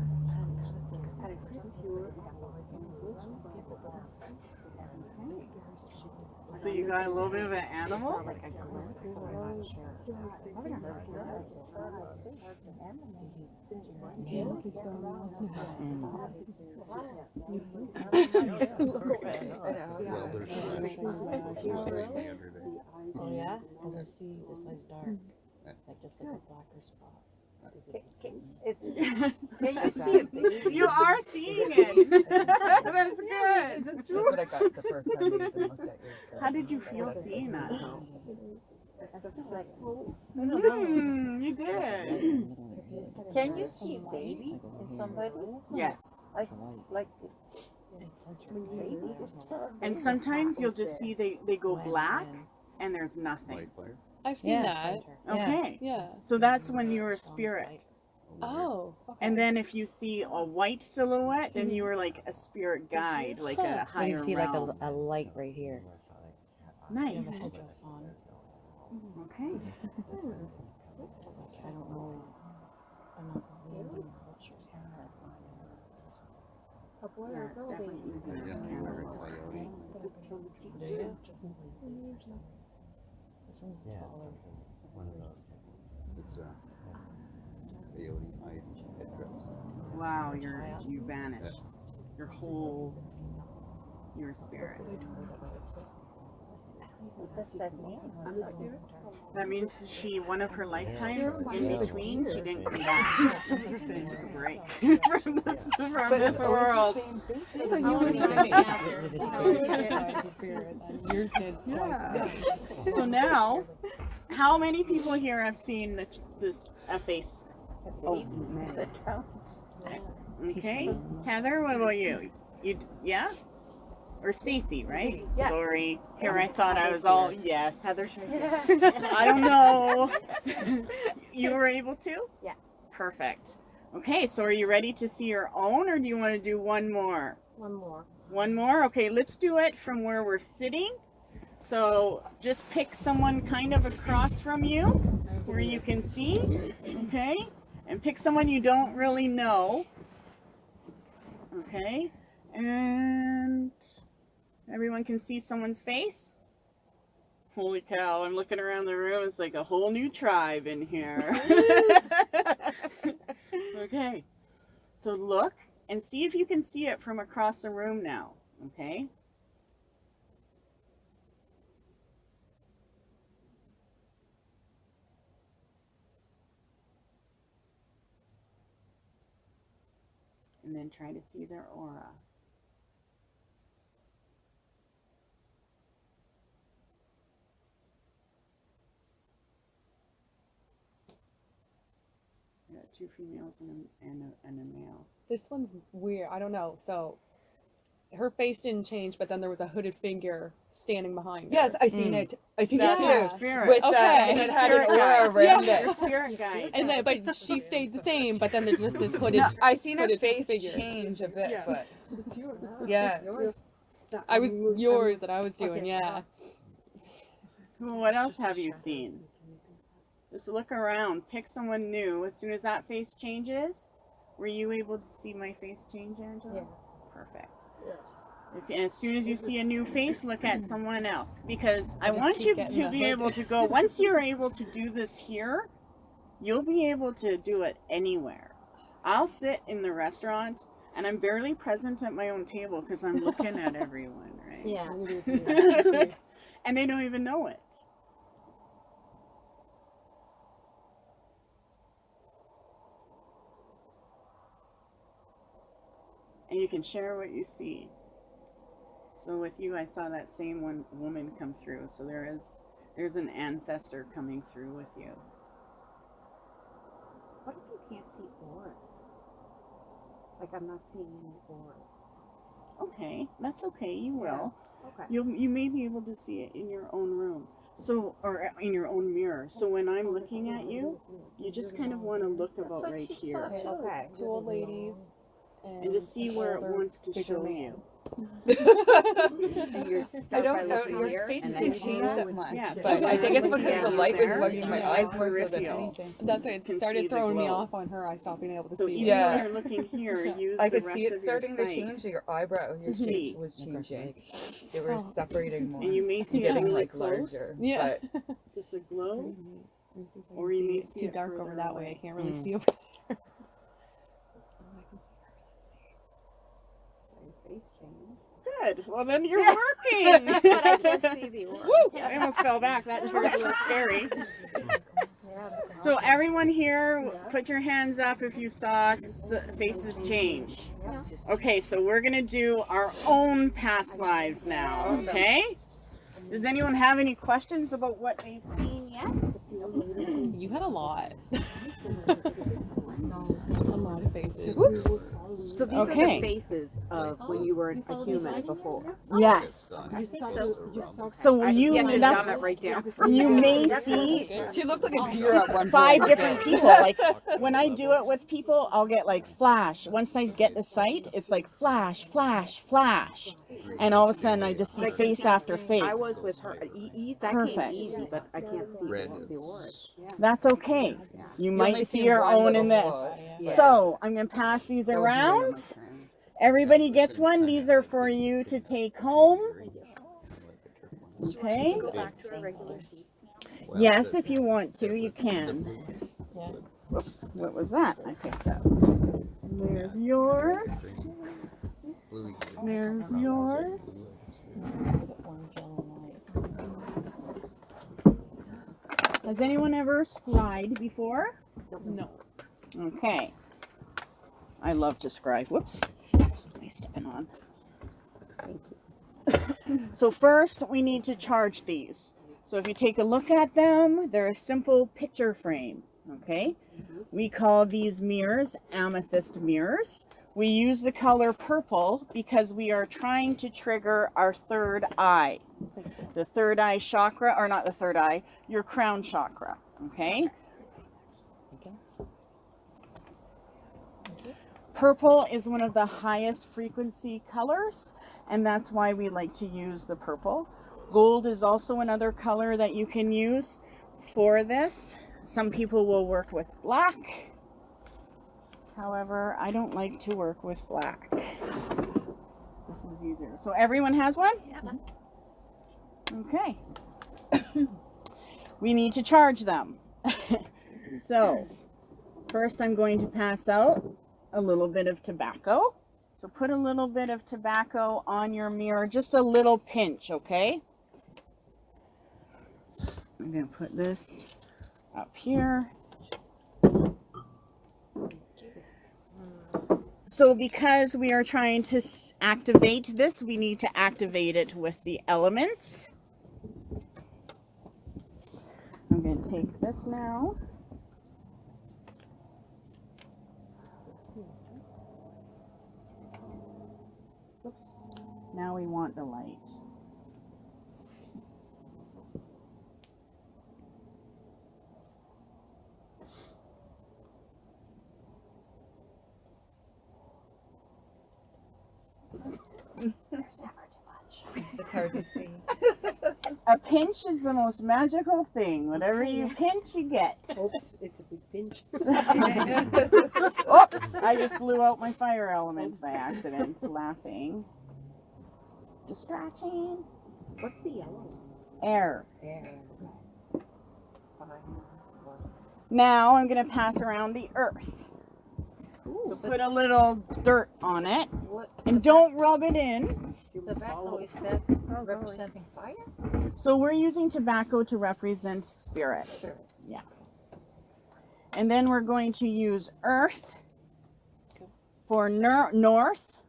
[SPEAKER 2] So you got a little bit of an animal?
[SPEAKER 8] Oh yeah? Because I see this eye's dark, like just like a blacker spot.
[SPEAKER 6] Can you see a baby?
[SPEAKER 2] You are seeing it. That's good.
[SPEAKER 8] That's what I got the first time we even looked at your.
[SPEAKER 2] How did you feel seeing that though?
[SPEAKER 6] It's like,
[SPEAKER 2] You did.
[SPEAKER 6] can you see a baby in somebody?
[SPEAKER 2] Yes.
[SPEAKER 6] Like baby.
[SPEAKER 2] And sometimes you'll just see they go black and there's nothing.
[SPEAKER 9] Light flare.
[SPEAKER 3] I've seen
[SPEAKER 8] Yeah.
[SPEAKER 3] that.
[SPEAKER 2] Okay.
[SPEAKER 3] Yeah.
[SPEAKER 2] So that's when you're a spirit.
[SPEAKER 3] Oh. Okay.
[SPEAKER 2] And then if you see a white silhouette, then you were like a spirit guide, like a
[SPEAKER 8] When
[SPEAKER 2] higher
[SPEAKER 8] you see like
[SPEAKER 2] realm.
[SPEAKER 8] a light right here.
[SPEAKER 2] Nice.
[SPEAKER 8] on.
[SPEAKER 2] Okay.
[SPEAKER 8] I don't know enough of the Indian culture.
[SPEAKER 2] Yeah, it's definitely easier.
[SPEAKER 9] Yeah, you were a coyote.
[SPEAKER 8] Do you? This one's
[SPEAKER 1] Yeah,
[SPEAKER 8] taller.
[SPEAKER 1] one of those.
[SPEAKER 9] It's a coyote eye headdress.
[SPEAKER 2] Wow, you vanished. Your whole, your spirit.
[SPEAKER 6] What does that mean?
[SPEAKER 7] I'm a spirit.
[SPEAKER 2] That means one of her lifetimes in between, she didn't come back. She took a break from this world.
[SPEAKER 3] So you were Yours did.
[SPEAKER 2] Yeah. So now, how many people here have seen a face?
[SPEAKER 6] That counts.
[SPEAKER 2] Okay, Heather, what about you? Yeah? Or Stacy, right?
[SPEAKER 6] Yeah.
[SPEAKER 2] Sorry. Here I thought I was all yes.
[SPEAKER 8] Heather
[SPEAKER 2] I don't know. You were able to?
[SPEAKER 6] Yeah.
[SPEAKER 2] Perfect. Okay, so are you ready to see your own, or do you want to do one more?
[SPEAKER 6] One more.
[SPEAKER 2] One more? Okay, let's do it from where we're sitting. So just pick someone kind of across from you where you can see. Okay? And pick someone you don't really know. Okay? And everyone can see someone's face? Holy cow, I'm looking around the room. It's like a whole new tribe in here. Okay. So look and see if you can see it from across the room now. Okay. And then try to see their aura. Yeah, 2 females and a male.
[SPEAKER 3] This one's weird. I don't know. So her face didn't change, but then there was a hooded figure standing behind her.
[SPEAKER 4] Yes, I seen it. I seen
[SPEAKER 2] That's
[SPEAKER 4] it
[SPEAKER 2] her
[SPEAKER 4] too.
[SPEAKER 2] spirit.
[SPEAKER 4] With
[SPEAKER 3] Okay.
[SPEAKER 4] and it had an
[SPEAKER 2] Spirit
[SPEAKER 4] aura
[SPEAKER 2] guide.
[SPEAKER 4] around
[SPEAKER 3] Yeah.
[SPEAKER 4] it.
[SPEAKER 2] Your spirit guide.
[SPEAKER 3] And then, but she stayed the same. But then there's just this hooded.
[SPEAKER 4] No, I seen her
[SPEAKER 3] hooded
[SPEAKER 4] face
[SPEAKER 3] figure.
[SPEAKER 4] change a bit,
[SPEAKER 3] Yeah.
[SPEAKER 4] but
[SPEAKER 7] It's yours.
[SPEAKER 4] yeah.
[SPEAKER 3] I was yours that I was doing.
[SPEAKER 7] Okay.
[SPEAKER 3] Yeah.
[SPEAKER 2] Well, what else have you seen? Just look around. Pick someone new. As soon as that face changes, were you able to see my face change, Angela?
[SPEAKER 7] Yeah.
[SPEAKER 2] Perfect.
[SPEAKER 7] Yes.
[SPEAKER 2] And as soon as you see a new face, look at someone else. Because I
[SPEAKER 3] Just
[SPEAKER 2] want
[SPEAKER 3] keep
[SPEAKER 2] you
[SPEAKER 3] getting
[SPEAKER 2] to
[SPEAKER 3] the
[SPEAKER 2] be
[SPEAKER 3] hood.
[SPEAKER 2] able to go, once you're able to do this here, you'll be able to do it anywhere. I'll sit in the restaurant and I'm barely present at my own table because I'm looking at everyone, right?
[SPEAKER 7] Yeah.
[SPEAKER 2] And they don't even know it. And you can share what you see. So with you, I saw that same one woman come through. So there's an ancestor coming through with you.
[SPEAKER 7] What if you can't see auras? Like I'm not seeing any auras.
[SPEAKER 2] Okay, that's okay. You will.
[SPEAKER 7] Okay.
[SPEAKER 2] You may be able to see it in your own room. So, or in your own mirror. So when I'm looking at you, you just kind of want to look about right here
[SPEAKER 7] Okay.
[SPEAKER 3] 2 old ladies.
[SPEAKER 2] and just see
[SPEAKER 3] an
[SPEAKER 2] where it
[SPEAKER 3] older,
[SPEAKER 2] wants to
[SPEAKER 3] bigger
[SPEAKER 2] show
[SPEAKER 3] man.
[SPEAKER 2] you.
[SPEAKER 7] And you're
[SPEAKER 4] I don't
[SPEAKER 7] by
[SPEAKER 4] know.
[SPEAKER 7] looking
[SPEAKER 4] Your
[SPEAKER 7] here,
[SPEAKER 4] face
[SPEAKER 7] and
[SPEAKER 4] didn't
[SPEAKER 7] then
[SPEAKER 4] change
[SPEAKER 7] you
[SPEAKER 4] that much.
[SPEAKER 2] Yeah,
[SPEAKER 4] But
[SPEAKER 2] so
[SPEAKER 4] I think it's
[SPEAKER 2] looking
[SPEAKER 4] because the
[SPEAKER 2] at
[SPEAKER 4] light was
[SPEAKER 2] there,
[SPEAKER 4] bugging my
[SPEAKER 2] and
[SPEAKER 4] eyes
[SPEAKER 2] then
[SPEAKER 4] more so than
[SPEAKER 2] peripheral.
[SPEAKER 4] anything.
[SPEAKER 3] That's it. It
[SPEAKER 2] Can see
[SPEAKER 3] started
[SPEAKER 2] the
[SPEAKER 3] throwing me
[SPEAKER 2] glow.
[SPEAKER 3] off on her. I stopped being able to
[SPEAKER 2] So
[SPEAKER 3] see.
[SPEAKER 2] even
[SPEAKER 4] Yeah.
[SPEAKER 2] when you're looking here, use
[SPEAKER 4] I
[SPEAKER 2] the
[SPEAKER 4] could
[SPEAKER 2] rest
[SPEAKER 4] see it
[SPEAKER 2] of your
[SPEAKER 4] starting to
[SPEAKER 2] sight
[SPEAKER 4] change your eyebrow. Your
[SPEAKER 2] to see.
[SPEAKER 4] shape was changing. They were
[SPEAKER 3] Oh.
[SPEAKER 4] separating more.
[SPEAKER 2] And you may see it
[SPEAKER 4] getting
[SPEAKER 2] really
[SPEAKER 4] like
[SPEAKER 2] close,
[SPEAKER 4] larger.
[SPEAKER 3] Yeah.
[SPEAKER 4] But
[SPEAKER 2] just a glow.
[SPEAKER 3] Let me see if I
[SPEAKER 2] Or
[SPEAKER 3] can
[SPEAKER 2] you
[SPEAKER 3] see
[SPEAKER 2] may
[SPEAKER 3] it. It's
[SPEAKER 2] see
[SPEAKER 3] too
[SPEAKER 2] it
[SPEAKER 3] dark over
[SPEAKER 2] further
[SPEAKER 3] that way.
[SPEAKER 2] away.
[SPEAKER 3] I can't really
[SPEAKER 4] Mm.
[SPEAKER 3] see over there.
[SPEAKER 7] So your face changed.
[SPEAKER 2] Good. Well, then you're working.
[SPEAKER 7] But I can't see the aura.
[SPEAKER 2] Woo! I almost fell back. That sure is a little scary.
[SPEAKER 7] Yeah, that's
[SPEAKER 2] So
[SPEAKER 7] awesome.
[SPEAKER 2] everyone here, put your hands up if you saw faces change.
[SPEAKER 7] Yeah.
[SPEAKER 2] Okay, so we're gonna do our own past lives now. Okay? Does anyone have any questions about what they've seen yet?
[SPEAKER 3] You had a lot. A lot of faces.
[SPEAKER 2] Whoops.
[SPEAKER 7] So these are
[SPEAKER 2] Okay.
[SPEAKER 7] the faces of when you were a human before.
[SPEAKER 2] Yes. So
[SPEAKER 7] You
[SPEAKER 2] you
[SPEAKER 7] have to
[SPEAKER 2] that,
[SPEAKER 7] dumb it right down.
[SPEAKER 2] you may
[SPEAKER 7] That's
[SPEAKER 2] see
[SPEAKER 4] she looked like a deer at one point.
[SPEAKER 2] 5 different people. Like when I do it with people, I'll get like flash. Once I get the sight, it's like flash, flash, flash, and all of a sudden I just see
[SPEAKER 7] Like,
[SPEAKER 2] face after face.
[SPEAKER 7] I was with her. That
[SPEAKER 2] Perfect.
[SPEAKER 7] came easy, but I can't see
[SPEAKER 9] Red
[SPEAKER 7] the
[SPEAKER 9] is-
[SPEAKER 7] auras.
[SPEAKER 2] That's okay. You
[SPEAKER 4] only
[SPEAKER 2] might see
[SPEAKER 4] see
[SPEAKER 2] your
[SPEAKER 4] one
[SPEAKER 2] own in
[SPEAKER 4] little
[SPEAKER 2] this.
[SPEAKER 4] foot.
[SPEAKER 7] Yeah.
[SPEAKER 2] So I'm gonna pass these around. Everybody gets one. These are for you to take home. Okay.
[SPEAKER 7] Back to our regular seats.
[SPEAKER 2] Yes, if you want to, you can.
[SPEAKER 3] Yeah.
[SPEAKER 2] Whoops, what was that I picked up? There's yours. There's yours.
[SPEAKER 3] Orange, yellow, white.
[SPEAKER 2] Has anyone ever scried before?
[SPEAKER 3] No.
[SPEAKER 2] Okay. I love to scribe. Whoops. Am I stepping on? So first we need to charge these. So if you take a look at them, they're a simple picture frame. Okay? We call these mirrors amethyst mirrors. We use the color purple because we are trying to trigger our third eye. The third eye chakra, or not the third eye, your crown chakra. Okay? Purple is one of the highest frequency colors, and that's why we like to use the purple. Gold is also another color that you can use for this. Some people will work with black. However, I don't like to work with black. This is easier. So everyone has one?
[SPEAKER 7] Yeah.
[SPEAKER 2] Okay. we need to charge them. So, first I'm going to pass out a little bit of tobacco. So put a little bit of tobacco on your mirror, just a little pinch, okay? I'm going to put this up here. So because we are trying to activate this, we need to activate it with the elements. I'm going to take this now. Oops. Now we want the light.
[SPEAKER 8] It's hard to see.
[SPEAKER 2] A pinch is the most magical thing. Whatever you pinch, you get.
[SPEAKER 7] Oops, it's a big pinch.
[SPEAKER 2] Oops, I just blew out my fire element by accident, laughing. Distraction.
[SPEAKER 7] What's the yellow?
[SPEAKER 2] Air.
[SPEAKER 7] Air.
[SPEAKER 2] Now I'm going to pass around the earth. So put a little dirt on it. And don't rub it in.
[SPEAKER 8] Tobacco, is that representing fire?
[SPEAKER 2] So we're using tobacco to represent spirit. Yeah. And then we're going to use earth for north.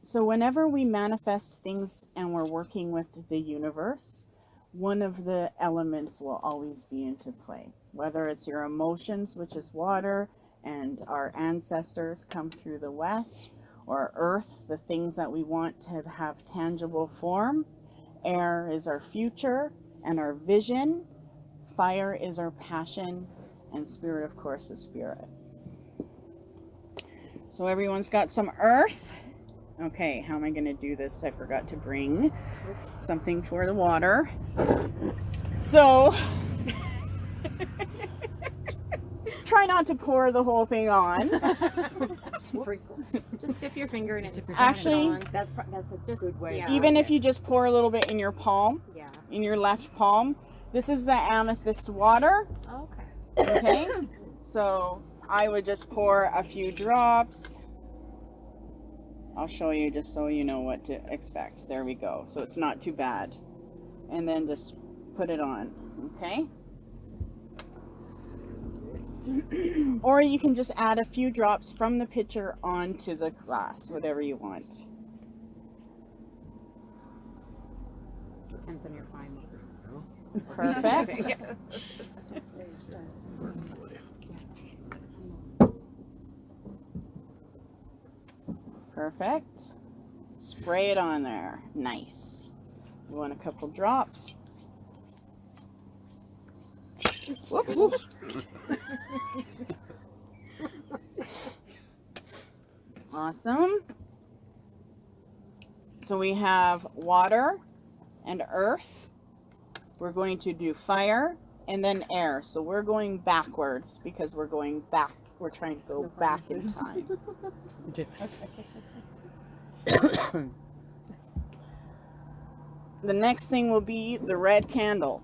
[SPEAKER 2] So whenever we manifest things and we're working with the universe, one of the elements will always be into play. Whether it's your emotions, which is water, and our ancestors come through the west, or earth, the things that we want to have tangible form. Air is our future and our vision. Fire is our passion, and spirit, of course, is spirit. So everyone's got some earth. Okay, how am I going to do this? I forgot to bring something for the water. So, try not to pour the whole thing on.
[SPEAKER 6] Just dip your finger in it.
[SPEAKER 2] Actually,
[SPEAKER 7] That's a good way.
[SPEAKER 6] Yeah.
[SPEAKER 2] even if you just pour a little bit in your palm,
[SPEAKER 6] Yeah.
[SPEAKER 2] in your left palm, this is the amethyst water.
[SPEAKER 6] Okay.
[SPEAKER 2] Okay, so I would just pour a few drops. I'll show you just so you know what to expect. There we go. So it's not too bad. And then just put it on, okay? Or you can just add a few drops from the pitcher onto the glass, whatever you want.
[SPEAKER 6] Depends on your fine motor.
[SPEAKER 2] Perfect. Perfect. Spray it on there. Nice. You want a couple drops. Whoops. Awesome. So we have water and earth. We're going to do fire and then air. So we're going backwards because we're going back. We're trying to go back in time. The next thing will be the red candle.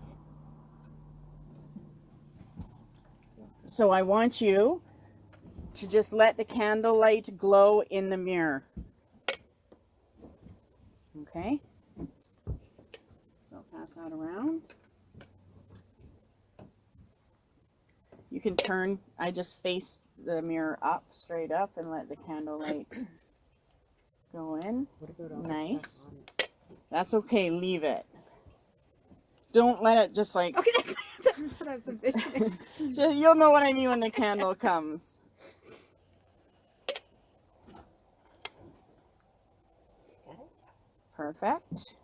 [SPEAKER 2] So I want you to just let the candlelight glow in the mirror. Okay? So pass that around. You can turn, I just face the mirror up, straight up, and let the candlelight go in. Nice. That's okay, leave it. Don't let it just like...
[SPEAKER 6] Okay, that's what I was envisioning.
[SPEAKER 2] You'll know what I mean when the candle comes. Perfect.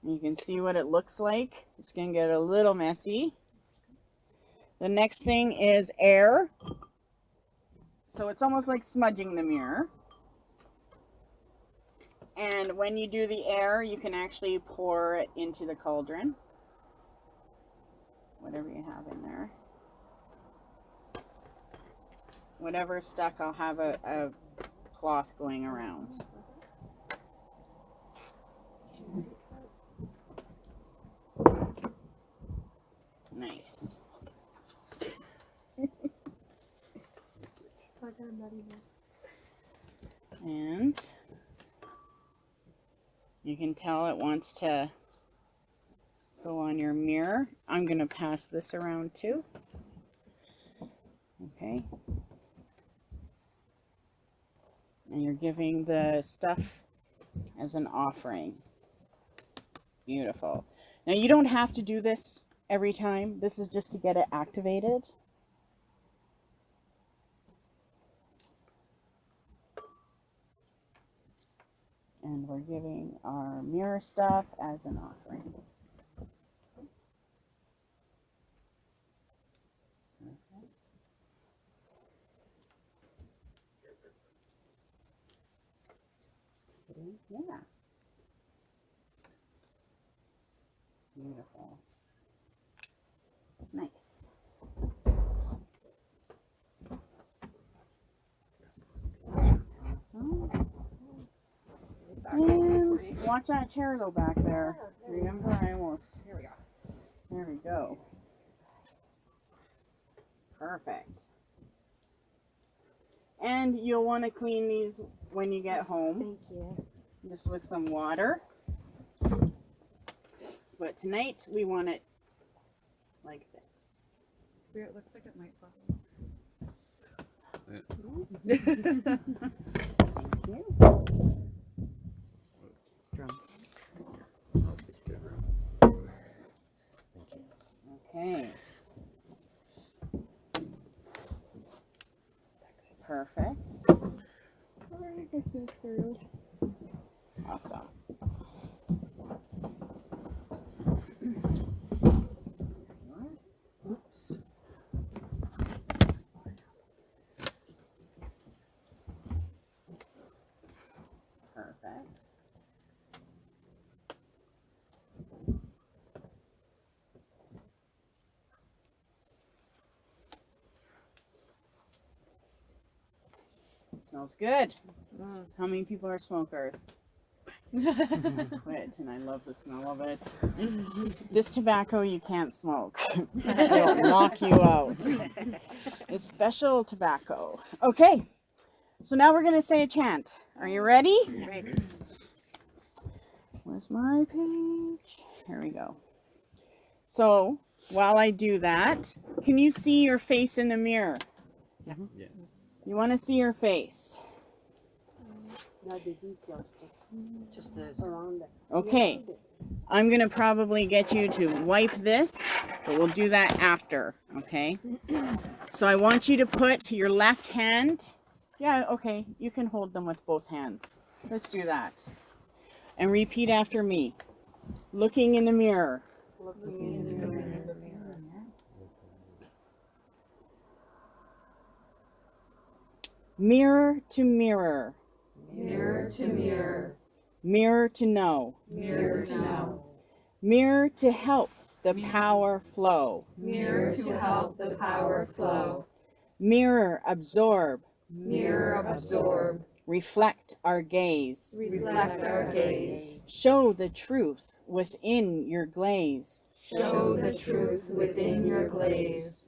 [SPEAKER 2] You can see what it looks like. It's going to get a little messy. The next thing is air. So it's almost like smudging the mirror. And when you do the air, you can actually pour it into the cauldron. Whatever you have in there. whatever's stuck, I'll have a cloth going around. Nice. And you can tell it wants to go on your mirror. I'm going to pass this around too. Okay. And you're giving the stuff as an offering. Beautiful. Now you don't have to do this every time. This is just to get it activated. And we're giving our mirror stuff as an offering. Yeah. Beautiful. Nice. Awesome. And watch that chair go back there. Remember, I almost. Here we go. There we go. Perfect. And you'll want to clean these when you get home.
[SPEAKER 8] Thank you.
[SPEAKER 2] Just with some water. But tonight we want it like this.
[SPEAKER 4] Spirit looks like it might fall.
[SPEAKER 2] Thank you.
[SPEAKER 1] Drum.
[SPEAKER 2] Okay. Perfect. Sorry, I can sneak through. Awesome. Oops. Perfect. Smells good. How many people are smokers? Quit, and I love the smell of it. This tobacco you can't smoke. It'll knock you out. It's special tobacco. Okay, so now we're going to say a chant. Are you ready?
[SPEAKER 6] Ready.
[SPEAKER 2] Where's my page? Here we go. So, while I do that, can you see your face in the mirror?
[SPEAKER 9] Yeah.
[SPEAKER 2] You want to see your face.
[SPEAKER 7] Now the details, just around it.
[SPEAKER 2] Okay. I'm going to probably get you to wipe this, but we'll do that after, okay? So I want you to put your left hand. Yeah, okay. You can hold them with both hands. Let's do that. And repeat after me. Looking in the mirror.
[SPEAKER 7] Looking in the mirror.
[SPEAKER 2] Mirror to mirror.
[SPEAKER 4] Mirror to mirror.
[SPEAKER 2] Mirror to know.
[SPEAKER 4] Mirror to know.
[SPEAKER 2] Mirror to help the power flow.
[SPEAKER 4] Mirror to help the power flow.
[SPEAKER 2] Mirror absorb.
[SPEAKER 4] Mirror absorb.
[SPEAKER 2] Reflect our gaze.
[SPEAKER 4] Reflect our gaze.
[SPEAKER 2] Show the truth within your glaze.
[SPEAKER 4] Show the truth within your glaze.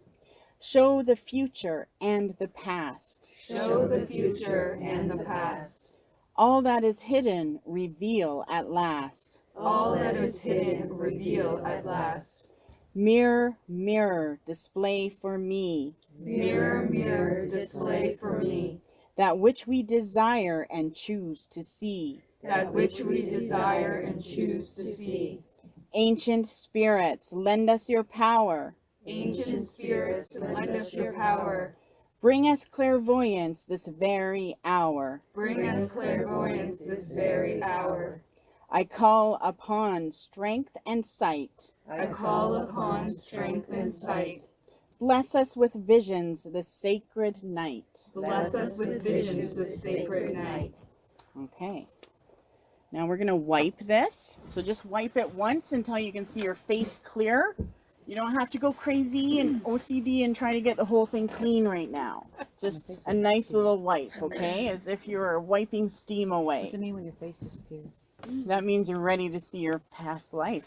[SPEAKER 2] Show the future and the past.
[SPEAKER 4] Show the future and the past.
[SPEAKER 2] All that is hidden, reveal at last.
[SPEAKER 4] All that is hidden, reveal at last.
[SPEAKER 2] Mirror, mirror, display for me
[SPEAKER 4] Mirror, mirror, display for me
[SPEAKER 2] that which we desire and choose to see.
[SPEAKER 4] that which we desire and choose to see.
[SPEAKER 2] Ancient spirits, lend us your power.
[SPEAKER 4] Ancient spirits, lend us your power.
[SPEAKER 2] Bring us clairvoyance this very hour.
[SPEAKER 4] Bring us clairvoyance this very hour.
[SPEAKER 2] I call upon strength and sight.
[SPEAKER 4] I call upon strength and sight.
[SPEAKER 2] Bless us with visions this sacred night.
[SPEAKER 4] Bless us with visions this sacred night.
[SPEAKER 2] Okay. Now we're going to wipe this. So just wipe it once until you can see your face clear. You don't have to go crazy and OCD and try to get the whole thing clean right now.
[SPEAKER 10] Just a nice little wipe, okay? As if you were wiping steam away.
[SPEAKER 8] What does it mean when your face disappears?
[SPEAKER 10] That means you're ready to see your past life.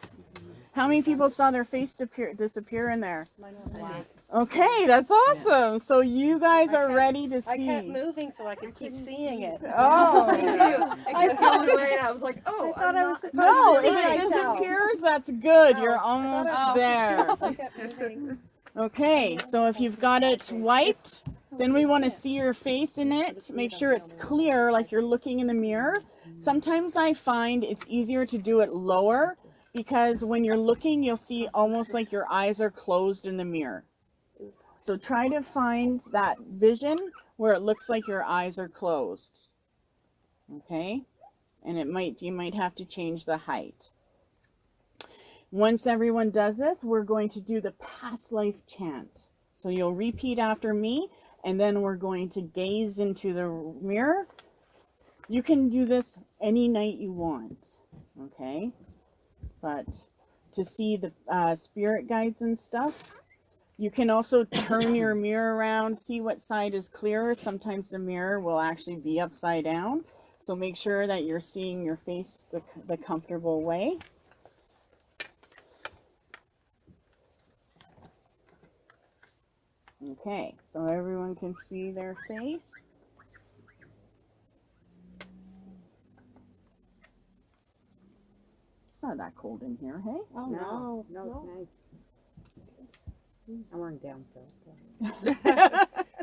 [SPEAKER 10] How many people saw their face disappear in there? Okay, that's awesome. So you guys are ready to see.
[SPEAKER 5] I kept moving so I could keep seeing it.
[SPEAKER 10] Oh,
[SPEAKER 5] I kept going away and I was like, oh, I thought I was supposed
[SPEAKER 10] no,
[SPEAKER 5] to see
[SPEAKER 10] if it
[SPEAKER 5] myself.
[SPEAKER 10] disappears, that's good. You're
[SPEAKER 5] I
[SPEAKER 10] almost
[SPEAKER 5] thought
[SPEAKER 10] there.
[SPEAKER 5] I kept moving.
[SPEAKER 10] Okay, so if you've got it wiped, then we want to see your face in it. Make sure it's clear, like you're looking in the mirror. Sometimes I find it's easier to do it lower because when you're looking, you'll see almost like your eyes are closed in the mirror. So try to find that vision where it looks like your eyes are closed. Okay? And you might have to change the height. Once everyone does this, we're going to do the past life chant. So you'll repeat after me, and then we're going to gaze into the mirror. You can do this any night you want, okay? But to see the spirit guides and stuff, you can also turn your mirror around, see what side is clearer. Sometimes the mirror will actually be upside down. So make sure that you're seeing your face the comfortable way. Okay, so everyone can see their face. It's not that cold in here, hey?
[SPEAKER 8] Oh
[SPEAKER 7] No,
[SPEAKER 8] no,
[SPEAKER 7] it's nice.
[SPEAKER 8] I'm wearing down so.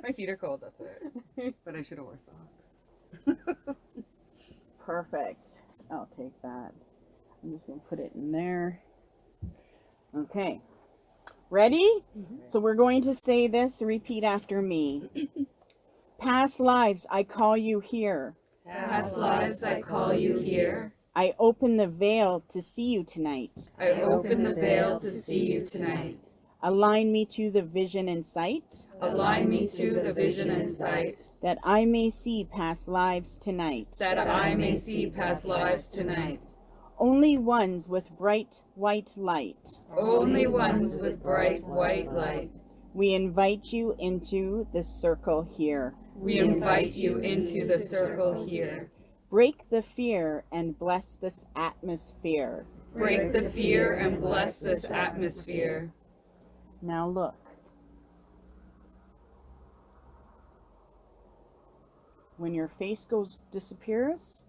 [SPEAKER 4] My feet are cold, that's it. But I should have worn socks.
[SPEAKER 10] Perfect. I'll take that. I'm just going to put it in there. Okay. Ready? So we're going to say this, repeat after me. Past lives, I call you here.
[SPEAKER 4] Past lives, I call you here.
[SPEAKER 10] I open the veil to see you tonight.
[SPEAKER 4] I open the veil to see you tonight.
[SPEAKER 10] Align me to the vision and sight.
[SPEAKER 4] Align me to the vision and sight.
[SPEAKER 10] That I may see past lives tonight.
[SPEAKER 4] That I may see past lives tonight.
[SPEAKER 10] Only ones with bright white light.
[SPEAKER 4] Only ones with bright white light.
[SPEAKER 10] We invite you into the circle here.
[SPEAKER 4] We invite you into the circle here.
[SPEAKER 10] Break the fear and bless this atmosphere.
[SPEAKER 4] Break the fear and bless this atmosphere.
[SPEAKER 10] Now look. When your face disappears,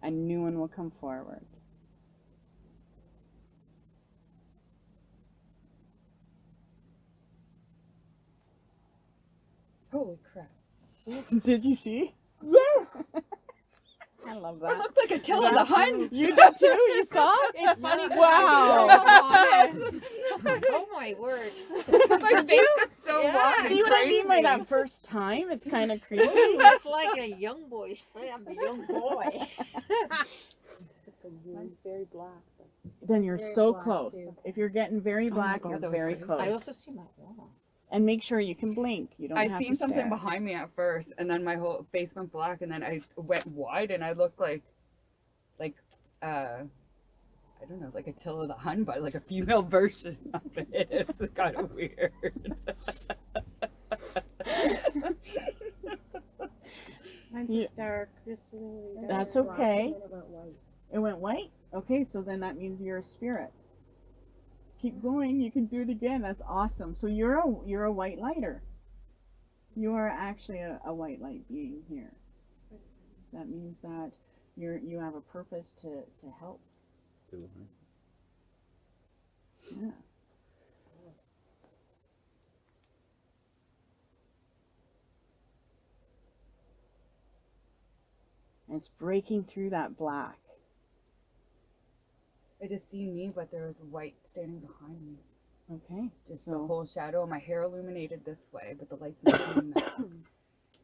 [SPEAKER 10] a new one will come forward.
[SPEAKER 4] Holy crap.
[SPEAKER 10] Did you see? Yes! I love that.
[SPEAKER 4] I look like Attila the Hun.
[SPEAKER 10] You did too? You saw?
[SPEAKER 3] It's funny.
[SPEAKER 10] Wow.
[SPEAKER 6] Oh my word.
[SPEAKER 4] My face got so
[SPEAKER 6] Yeah.
[SPEAKER 4] wide.
[SPEAKER 10] See what I mean by that first time? It's kind of creepy.
[SPEAKER 6] It's like a young boy's face. I'm a young boy.
[SPEAKER 7] Mine's very black.
[SPEAKER 10] Then you're
[SPEAKER 7] Very
[SPEAKER 10] so
[SPEAKER 7] black,
[SPEAKER 10] close.
[SPEAKER 7] too.
[SPEAKER 10] If you're getting very black,
[SPEAKER 4] God,
[SPEAKER 10] you're
[SPEAKER 4] that was
[SPEAKER 10] very
[SPEAKER 4] crazy.
[SPEAKER 10] close.
[SPEAKER 8] I also see my wall.
[SPEAKER 10] And make sure you can blink. You don't
[SPEAKER 4] I
[SPEAKER 10] have
[SPEAKER 4] seen
[SPEAKER 10] to
[SPEAKER 4] something
[SPEAKER 10] stare.
[SPEAKER 4] behind me at first, and then my whole face went black, and then I went wide, and I looked like I don't know, like Attila the Hun, but like a female version of it. It's kind of weird.
[SPEAKER 6] Mine's
[SPEAKER 10] Yeah.
[SPEAKER 6] just dark. Just really dark.
[SPEAKER 10] That's okay.
[SPEAKER 7] And then it went white.
[SPEAKER 10] It went white? Okay, so then that means you're a spirit. Keep going, you can do it again. That's awesome. So you're a white lighter. You are actually a white light being here. That means that you have a purpose to help. Yeah. And it's breaking through that black.
[SPEAKER 4] I just seen me, but there was white standing behind me.
[SPEAKER 10] Okay.
[SPEAKER 4] Just the whole shadow, and my hair illuminated this way, but the light's not doing that.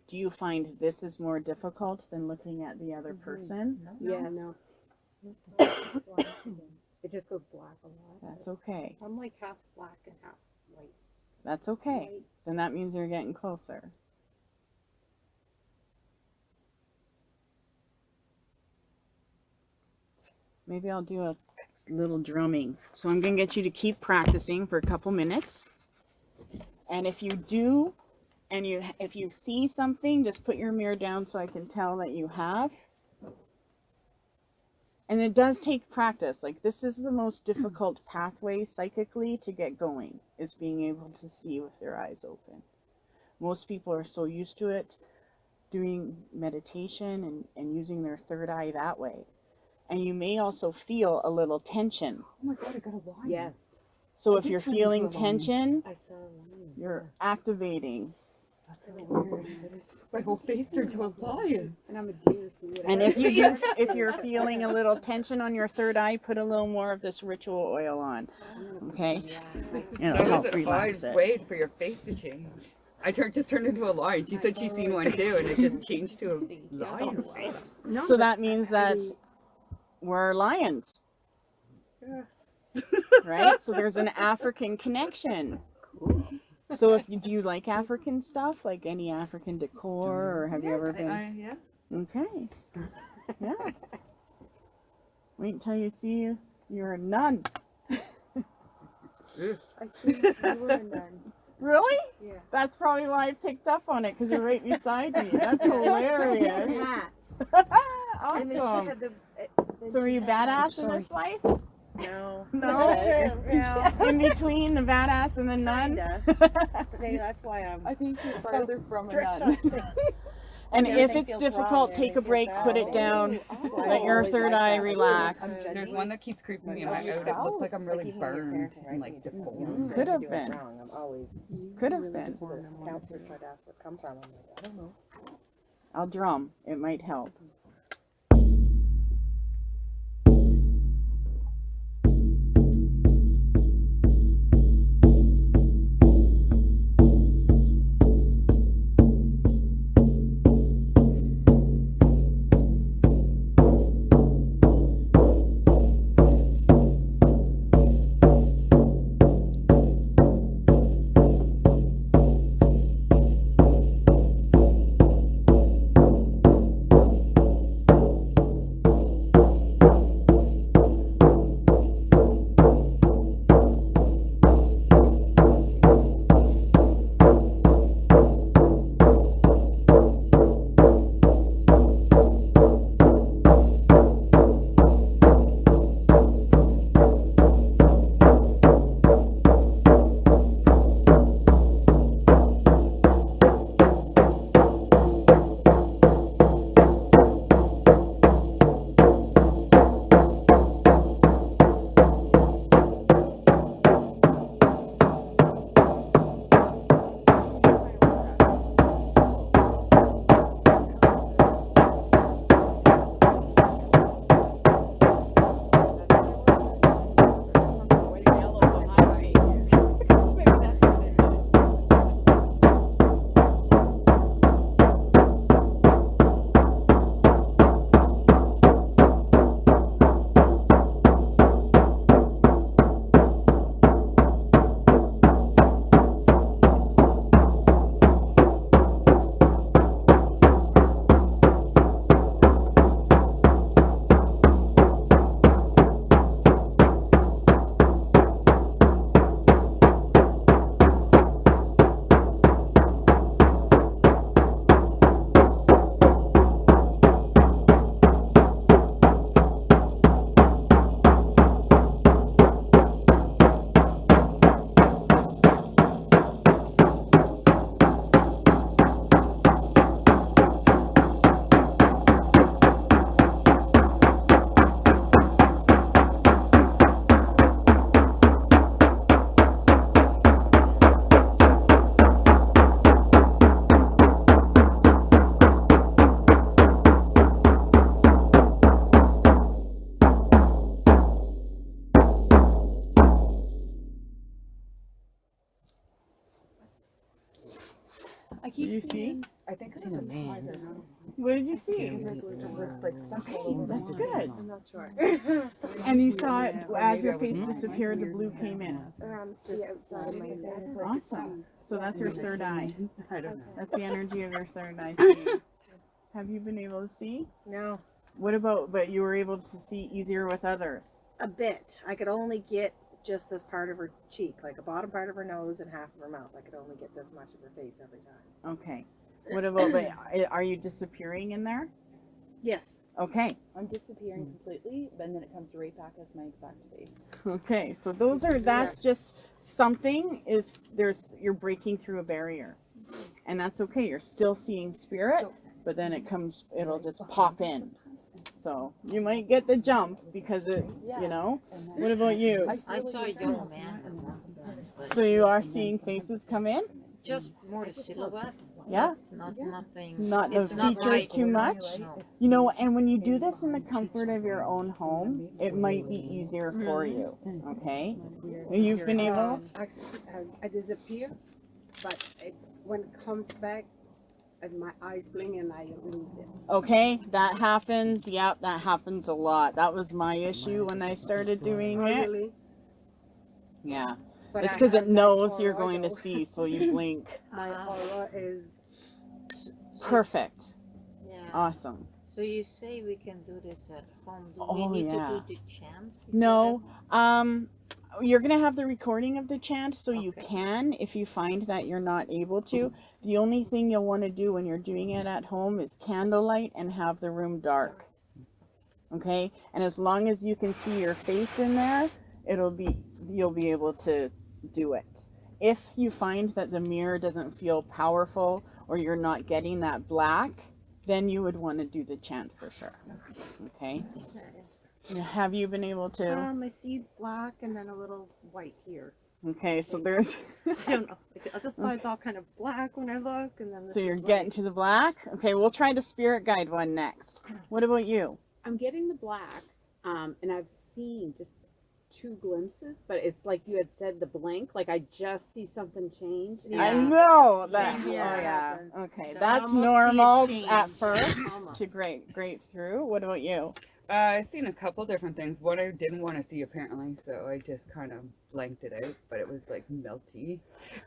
[SPEAKER 10] Do you find this is more difficult than looking at the other person?
[SPEAKER 7] Yeah, no. It just goes black a lot.
[SPEAKER 10] That's okay.
[SPEAKER 6] I'm like half black and half white.
[SPEAKER 10] That's okay. Then that means you're getting closer. Maybe I'll do a little drumming. So I'm going to get you to keep practicing for a couple minutes. And if you do and if you see something, just put your mirror down so I can tell that you have. And it does take practice. Like, this is the most difficult pathway psychically to get going, is being able to see with your eyes open. Most people are so used to it, doing meditation and using their third eye that way. And you may also feel a little tension.
[SPEAKER 4] Oh my god, I got a lion.
[SPEAKER 8] Yes.
[SPEAKER 10] So
[SPEAKER 4] I
[SPEAKER 10] if
[SPEAKER 4] did
[SPEAKER 10] you're
[SPEAKER 4] turn into
[SPEAKER 10] feeling
[SPEAKER 4] a lion.
[SPEAKER 10] tension,
[SPEAKER 8] I saw one.
[SPEAKER 10] you're activating.
[SPEAKER 8] That's so weird.
[SPEAKER 4] My whole face turned to a lion.
[SPEAKER 8] And I'm a deer too.
[SPEAKER 10] And if you're feeling a little tension on your third eye, put a little more of this ritual oil on. Okay? It'll help relax it.
[SPEAKER 4] Wait for your face to change. I just turned into a lion. She said she's seen one too, and it just changed to a lion.
[SPEAKER 10] So that means that we're lions. Right? So there's an African connection. So do you like African stuff? Like any African decor, or have you ever been?
[SPEAKER 4] Yeah.
[SPEAKER 10] Okay. Yeah. Wait until you see you're a nun.
[SPEAKER 7] I see you were a nun.
[SPEAKER 10] Really?
[SPEAKER 7] Yeah.
[SPEAKER 10] That's probably why I picked up on it, because you're right beside me. That's hilarious.
[SPEAKER 7] And they should
[SPEAKER 10] Awesome.
[SPEAKER 7] have the,
[SPEAKER 10] So are you badass in this life?
[SPEAKER 7] No.
[SPEAKER 10] No?
[SPEAKER 7] Yeah.
[SPEAKER 10] In between the badass and the nun?
[SPEAKER 7] Kinda. Maybe that's why I'm.
[SPEAKER 4] I think you're
[SPEAKER 7] so
[SPEAKER 4] farther from a
[SPEAKER 7] strict
[SPEAKER 4] nun.
[SPEAKER 7] on things.
[SPEAKER 10] And
[SPEAKER 7] When
[SPEAKER 10] if
[SPEAKER 7] everything
[SPEAKER 10] it's
[SPEAKER 7] feels
[SPEAKER 10] difficult,
[SPEAKER 7] wrong,
[SPEAKER 10] take a
[SPEAKER 7] everything
[SPEAKER 10] break,
[SPEAKER 7] feels
[SPEAKER 10] put it
[SPEAKER 7] bad.
[SPEAKER 10] down,
[SPEAKER 7] Oh,
[SPEAKER 10] let your
[SPEAKER 7] always
[SPEAKER 10] third
[SPEAKER 7] like
[SPEAKER 10] eye
[SPEAKER 7] that.
[SPEAKER 10] relax.
[SPEAKER 4] There's one that keeps creeping me in my eye. It
[SPEAKER 7] Yourself?
[SPEAKER 4] looks like I'm really
[SPEAKER 7] Like even when you're
[SPEAKER 4] burned
[SPEAKER 7] parenting, right?
[SPEAKER 4] and like
[SPEAKER 7] You just
[SPEAKER 4] deformed.
[SPEAKER 7] don't know
[SPEAKER 10] Could have
[SPEAKER 7] what you're doing
[SPEAKER 10] been.
[SPEAKER 7] wrong. I'm always.
[SPEAKER 10] Could have been.
[SPEAKER 7] The counselor tried to ask where it come from. I'm like, I don't know.
[SPEAKER 10] I'll drum. It might help.
[SPEAKER 3] I keep
[SPEAKER 10] You see?
[SPEAKER 3] seeing.
[SPEAKER 4] I think it's
[SPEAKER 8] Seen a
[SPEAKER 4] a
[SPEAKER 8] man.
[SPEAKER 10] What did you see? That's good.
[SPEAKER 7] I'm not sure.
[SPEAKER 10] And you saw it as your
[SPEAKER 4] Maybe I
[SPEAKER 10] face
[SPEAKER 4] was-
[SPEAKER 10] disappeared, the blue came in.
[SPEAKER 7] Around the outside of my head.
[SPEAKER 10] Awesome. So that's your third eye.
[SPEAKER 4] I don't know.
[SPEAKER 10] That's the energy of your third eye. seeing. Have you been able to see?
[SPEAKER 7] No,
[SPEAKER 10] What about, but you were able to see easier with others?
[SPEAKER 7] a bit. I could only get just this part of her cheek, like a bottom part of her nose and half of her mouth. I could only get this much of her face every time.
[SPEAKER 10] Okay. What about are you disappearing in there?
[SPEAKER 7] Yes.
[SPEAKER 10] Okay.
[SPEAKER 8] I'm disappearing completely, but then it comes right back as my exact face.
[SPEAKER 10] Okay. So that's just something you're breaking through a barrier. And that's okay. You're still seeing spirit, but then it'll just pop in. So you might get the jump because it's, you know. What about you?
[SPEAKER 11] I saw a young man.
[SPEAKER 10] So you are seeing faces come in?
[SPEAKER 11] Just more the silhouette.
[SPEAKER 10] Yeah.
[SPEAKER 11] Not nothing.
[SPEAKER 10] Not the
[SPEAKER 11] it's not
[SPEAKER 10] features
[SPEAKER 11] right.
[SPEAKER 10] too much?
[SPEAKER 11] No.
[SPEAKER 10] You know, and when you do this in the comfort of your own home, it might be easier for you. Okay? You've been able?
[SPEAKER 5] I disappear, but it's when it comes back, and my eyes blink and I lose it.
[SPEAKER 10] Okay, that happens. Yep, that happens a lot. That was my issue when I started doing it.
[SPEAKER 5] Really?
[SPEAKER 10] Yeah.
[SPEAKER 5] But
[SPEAKER 10] It's
[SPEAKER 5] I
[SPEAKER 10] because
[SPEAKER 5] have
[SPEAKER 10] it knows
[SPEAKER 5] nice
[SPEAKER 10] you're
[SPEAKER 5] aura,
[SPEAKER 10] going to
[SPEAKER 5] though.
[SPEAKER 10] see, so you blink.
[SPEAKER 5] My aura is
[SPEAKER 10] Perfect.
[SPEAKER 11] Yeah.
[SPEAKER 10] Awesome.
[SPEAKER 11] So you say we can do this at home. Do
[SPEAKER 10] Oh,
[SPEAKER 11] we need
[SPEAKER 10] yeah.
[SPEAKER 11] to do the chant?
[SPEAKER 10] No, you're gonna have the recording of the chant, so you can if you find that you're not able to. The only thing you'll want to do when you're doing it at home is candlelight and have the room dark. Okay, and as long as you can see your face in there, you'll be able to do it. If you find that the mirror doesn't feel powerful or you're not getting that black, then you would want to do the chant for sure. Okay. Have you been able to?
[SPEAKER 6] I see black and then a little white here.
[SPEAKER 10] Okay, so there's.
[SPEAKER 6] I don't know. Like the other side's all kind of black when I look, and then.
[SPEAKER 10] So you're getting to the black? Okay, we'll try the spirit guide one next. What about you?
[SPEAKER 3] I'm getting the black, and I've seen just 2 glimpses, but it's like you had said, the blank. Like I just see something change.
[SPEAKER 10] I know that.
[SPEAKER 3] Same
[SPEAKER 10] Oh
[SPEAKER 3] here.
[SPEAKER 10] yeah. Okay,
[SPEAKER 11] I
[SPEAKER 10] that's
[SPEAKER 11] almost see
[SPEAKER 10] normal
[SPEAKER 11] it change.
[SPEAKER 10] at first
[SPEAKER 11] Almost.
[SPEAKER 10] to grade through. What about you?
[SPEAKER 4] I've seen a couple different things. One I didn't want to see apparently, so I just kind of blanked it out. But it was like melty,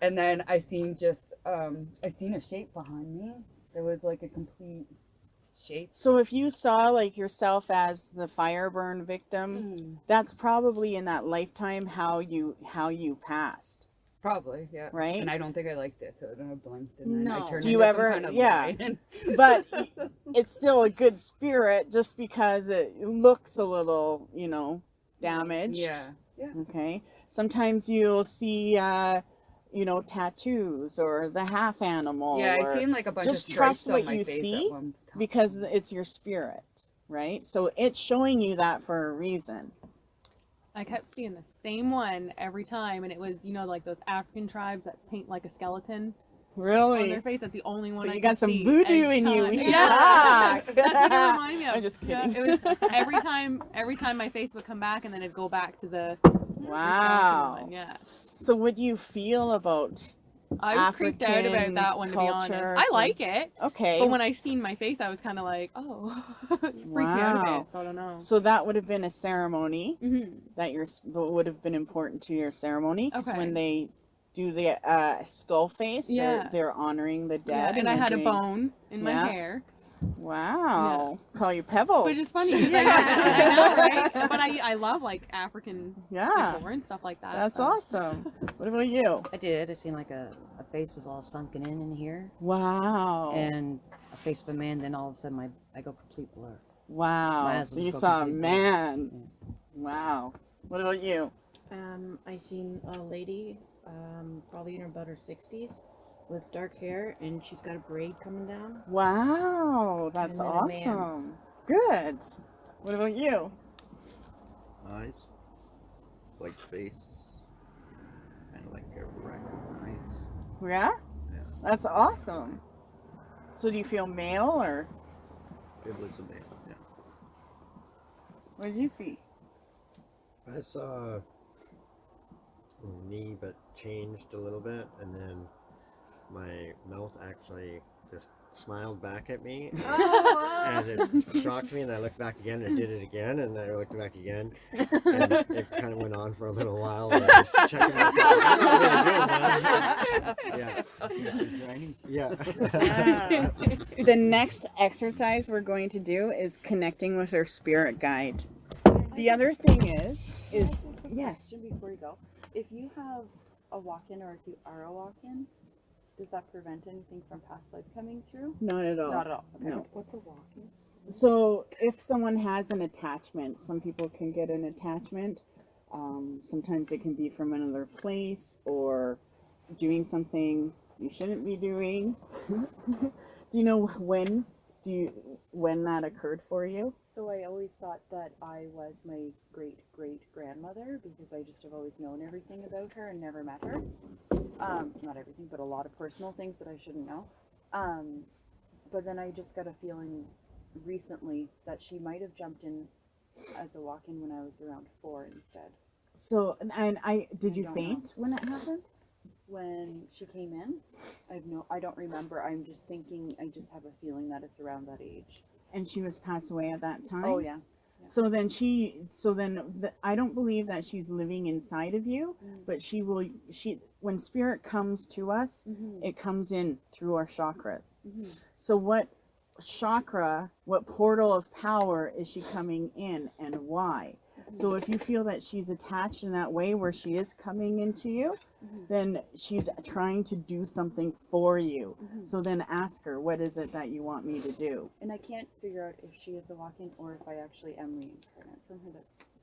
[SPEAKER 4] and then I seen a shape behind me. There was like a complete shape.
[SPEAKER 10] So if you saw like yourself as the fire burn victim, that's probably in that lifetime how you passed.
[SPEAKER 4] Probably, yeah.
[SPEAKER 10] Right?
[SPEAKER 4] And I don't think I liked it, so then I blinked and then I turned
[SPEAKER 10] Do you
[SPEAKER 4] into
[SPEAKER 10] ever?
[SPEAKER 4] some kind of
[SPEAKER 10] Yeah.
[SPEAKER 4] lion.
[SPEAKER 10] But it's still a good spirit just because it looks a little, damaged.
[SPEAKER 4] Yeah. Yeah.
[SPEAKER 10] Okay. Sometimes you'll see, tattoos or the half animal.
[SPEAKER 4] Yeah,
[SPEAKER 10] or
[SPEAKER 4] I seen like a bunch
[SPEAKER 10] just
[SPEAKER 4] of
[SPEAKER 10] trust
[SPEAKER 4] stripes
[SPEAKER 10] what
[SPEAKER 4] on my
[SPEAKER 10] you
[SPEAKER 4] face
[SPEAKER 10] see
[SPEAKER 4] at one time.
[SPEAKER 10] because it's your spirit, right? So it's showing you that for a reason.
[SPEAKER 3] I kept seeing the same one every time, and it was, like those African tribes that paint like a skeleton on
[SPEAKER 10] Really?
[SPEAKER 3] their face. That's the only one
[SPEAKER 10] So
[SPEAKER 3] I
[SPEAKER 10] you
[SPEAKER 3] could
[SPEAKER 10] got some
[SPEAKER 3] see
[SPEAKER 10] voodoo
[SPEAKER 3] each
[SPEAKER 10] in you.
[SPEAKER 3] time.
[SPEAKER 10] We should
[SPEAKER 3] Yeah.
[SPEAKER 10] talk.
[SPEAKER 3] That's what it reminded me of.
[SPEAKER 10] I'm just
[SPEAKER 3] Yeah,
[SPEAKER 10] kidding.
[SPEAKER 3] it was every time my face would come back, and then it'd go back to the
[SPEAKER 10] Wow.
[SPEAKER 3] skeleton one. Yeah.
[SPEAKER 10] So what do you feel about
[SPEAKER 3] I was creeped out about
[SPEAKER 10] African
[SPEAKER 3] that one, to be honest.
[SPEAKER 10] culture,
[SPEAKER 3] I
[SPEAKER 10] so-
[SPEAKER 3] like it,
[SPEAKER 10] Okay.
[SPEAKER 3] but when I seen my face, I was kind of like, oh, freaked me out a
[SPEAKER 10] Wow.
[SPEAKER 3] bit. So I don't know.
[SPEAKER 10] So that would have been a ceremony
[SPEAKER 3] Mm-hmm.
[SPEAKER 10] that would have been important to your ceremony because
[SPEAKER 3] Okay.
[SPEAKER 10] when they do the skull face,
[SPEAKER 3] Yeah.
[SPEAKER 10] they're honoring the
[SPEAKER 3] Yeah,
[SPEAKER 10] dead.
[SPEAKER 3] and I
[SPEAKER 10] they're
[SPEAKER 3] had a
[SPEAKER 10] doing-
[SPEAKER 3] bone in my
[SPEAKER 10] Yeah.
[SPEAKER 3] hair,
[SPEAKER 10] Wow. Call you Pebbles.
[SPEAKER 3] which is funny. 'cause I know, right? But I love like African
[SPEAKER 10] Yeah.
[SPEAKER 3] decor and stuff like that.
[SPEAKER 10] That's
[SPEAKER 3] so.
[SPEAKER 10] awesome. What about you?
[SPEAKER 8] I did. I seen like a face was all sunken in here,
[SPEAKER 10] Wow.
[SPEAKER 8] and a face of a man. Then all of a sudden, I go complete blur.
[SPEAKER 10] Wow.
[SPEAKER 8] eyes
[SPEAKER 10] So
[SPEAKER 8] would
[SPEAKER 10] you
[SPEAKER 8] go
[SPEAKER 10] saw a
[SPEAKER 8] completely
[SPEAKER 10] man. Wow. What about you?
[SPEAKER 8] I seen a lady, probably in about her 60s, with dark hair, and she's got a braid coming down.
[SPEAKER 10] Wow. That's
[SPEAKER 8] And then a man.
[SPEAKER 10] awesome. Good. What about you?
[SPEAKER 9] Eyes, white face, kind of like a recognize.
[SPEAKER 10] Yeah?
[SPEAKER 9] Yeah.
[SPEAKER 10] That's awesome. So do you feel male or
[SPEAKER 9] It was a male, yeah.
[SPEAKER 10] what did you see?
[SPEAKER 1] I saw a knee, but changed a little bit, and then my mouth actually just smiled back at me, and it shocked me. And I looked back again, and it did it again, and I looked back again, and it kind of went on for a little while. And I was checking myself. "I'm not really good, man." Yeah.
[SPEAKER 10] The next exercise we're going to do is connecting with our spirit guide. The other thing is Yes.
[SPEAKER 8] Question before you go. If you have a walk-in or if you are a walk-in, does that prevent anything from past life coming through?
[SPEAKER 10] Not at all.
[SPEAKER 8] Not at all. Okay.
[SPEAKER 10] No.
[SPEAKER 4] What's a walk-in?
[SPEAKER 10] So if someone has an attachment, some people can get an attachment. Sometimes it can be from another place or doing something you shouldn't be doing. Do you know when that occurred for you?
[SPEAKER 8] So I always thought that I was my great-great-grandmother because I just have always known everything about her and never met her. Not everything, but a lot of personal things that I shouldn't know. But then I just got a feeling recently that she might have jumped in as a walk-in when I was around 4 instead.
[SPEAKER 10] So, and did you
[SPEAKER 8] don't
[SPEAKER 10] faint when it happened?
[SPEAKER 8] When she came in, I don't remember. I'm just thinking, I just have a feeling that it's around that age.
[SPEAKER 10] And she was passed away at that time?
[SPEAKER 8] Oh yeah.
[SPEAKER 10] So then I don't believe that she's living inside of you, but when spirit comes to us, it comes in through our chakras. So what portal of power is she coming in and why? So if you feel that she's attached in that way where she is coming into you, then she's trying to do something for you. So then ask her, what is it that you want me to do?
[SPEAKER 8] And I can't figure out if she is a walk-in or if I actually am reincarnate from her.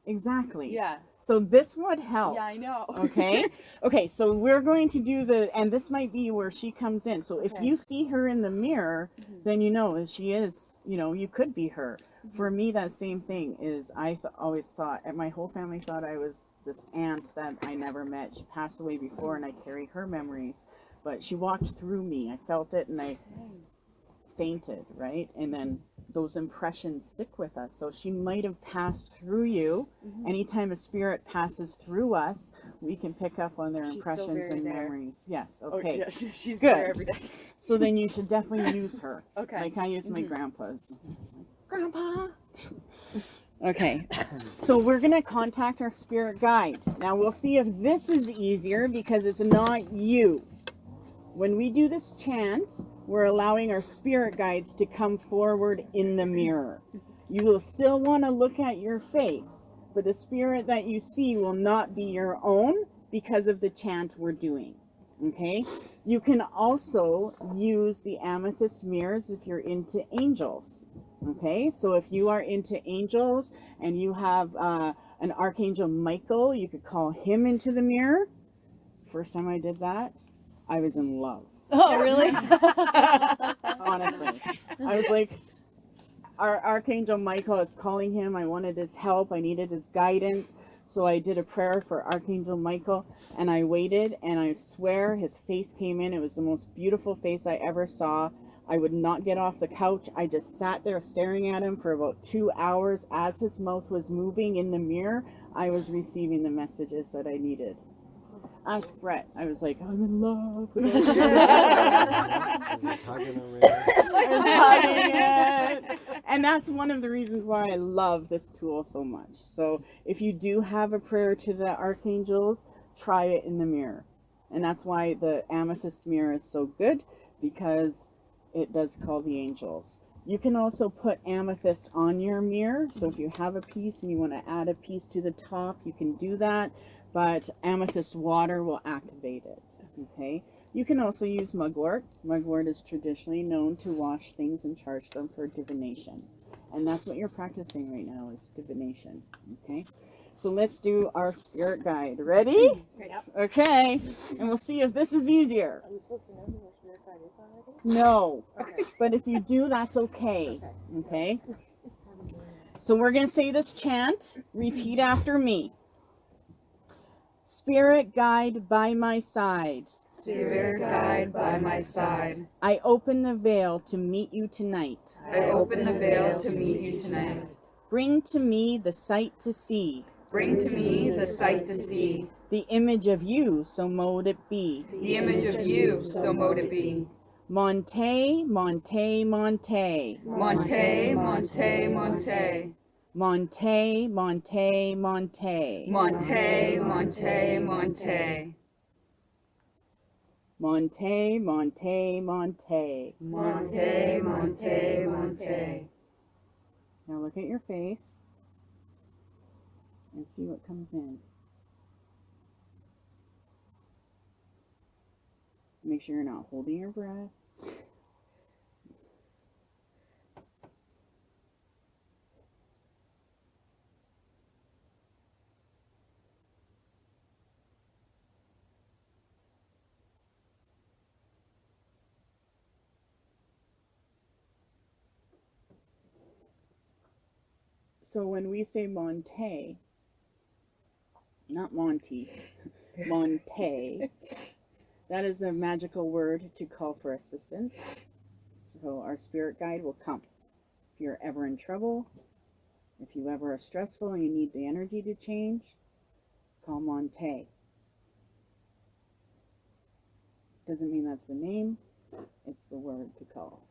[SPEAKER 10] Exactly.
[SPEAKER 8] Yeah.
[SPEAKER 10] So this would help.
[SPEAKER 8] Yeah, I know.
[SPEAKER 10] Okay. Okay. So we're going to do and this might be where she comes in. So if you see her in the mirror, then you know that she is, you could be her. For me, that same thing is always thought, and my whole family thought I was this aunt that I never met. She passed away before and I carry her memories, but she walked through me. I felt it and I fainted, right? And then those impressions stick with us. So she might have passed through you. Anytime a spirit passes through us, we can pick up on their impressions and memories. Yes. Okay.
[SPEAKER 8] Oh, yeah, she's
[SPEAKER 10] good.
[SPEAKER 8] there every day.
[SPEAKER 10] So then you should definitely use her.
[SPEAKER 8] Okay.
[SPEAKER 10] Like I use my grandpa's. Grandpa. Okay. So we're going to contact our spirit guide. Now we'll see if this is easier because it's not you. When we do this chant, we're allowing our spirit guides to come forward in the mirror. You will still want to look at your face, but the spirit that you see will not be your own because of the chant we're doing. Okay? You can also use the amethyst mirrors if you're into angels. Okay? So if you are into angels and you have an Archangel Michael, you could call him into the mirror. First time I did that, I was in love.
[SPEAKER 6] Oh, really?
[SPEAKER 10] Honestly. I was like, our Archangel Michael is calling him. I wanted his help. I needed his guidance. So I did a prayer for Archangel Michael and I waited and I swear his face came in. It was the most beautiful face I ever saw. I would not get off the couch. I just sat there staring at him for about 2 hours. As his mouth was moving in the mirror, I was receiving the messages that I needed. Ask Brett. I was like, I'm in love.
[SPEAKER 1] I was hugging him, really.
[SPEAKER 10] I was hugging it. And that's one of the reasons why I love this tool so much. So if you do have a prayer to the archangels, try it in the mirror. And that's why the amethyst mirror is so good, because it does call the angels. You can also put amethyst on your mirror. So if you have a piece and you want to add a piece to the top, you can do that. But amethyst water will activate it. Okay. You can also use mugwort. Mugwort is traditionally known to wash things and charge them for divination. And that's what you're practicing right now, is divination. Okay. So let's do our spirit guide. Ready?
[SPEAKER 6] Yep.
[SPEAKER 10] Okay. And we'll see if this is easier.
[SPEAKER 7] Are we supposed to know who our spirit guide is already?
[SPEAKER 10] No.
[SPEAKER 7] Okay.
[SPEAKER 10] But if you do, that's okay. Okay. So we're going to say this chant. Repeat after me. Spirit guide by my side.
[SPEAKER 4] Spirit guide by my side.
[SPEAKER 10] I open the veil to meet you tonight.
[SPEAKER 4] I open the veil to meet you tonight.
[SPEAKER 10] Bring to me the sight to see.
[SPEAKER 4] Bring to me the sight to see.
[SPEAKER 10] The image of you, so mote it be.
[SPEAKER 4] The image of you, so mote it be.
[SPEAKER 10] Monte, Monte, Monte.
[SPEAKER 4] Monte, Monte, Monte.
[SPEAKER 10] Monte, Monte, Monte.
[SPEAKER 4] Monte, Monte, Monte.
[SPEAKER 10] Monte, Monte, Monte.
[SPEAKER 4] Monte, Monte, Monte.
[SPEAKER 10] Now look at your face and see what comes in. Make sure you're not holding your breath. So when we say Monte, not Monty, Monte, that is a magical word to call for assistance. So our spirit guide will come. If you're ever in trouble, if you ever are stressful and you need the energy to change, call Monte. Doesn't mean that's the name, it's the word to call.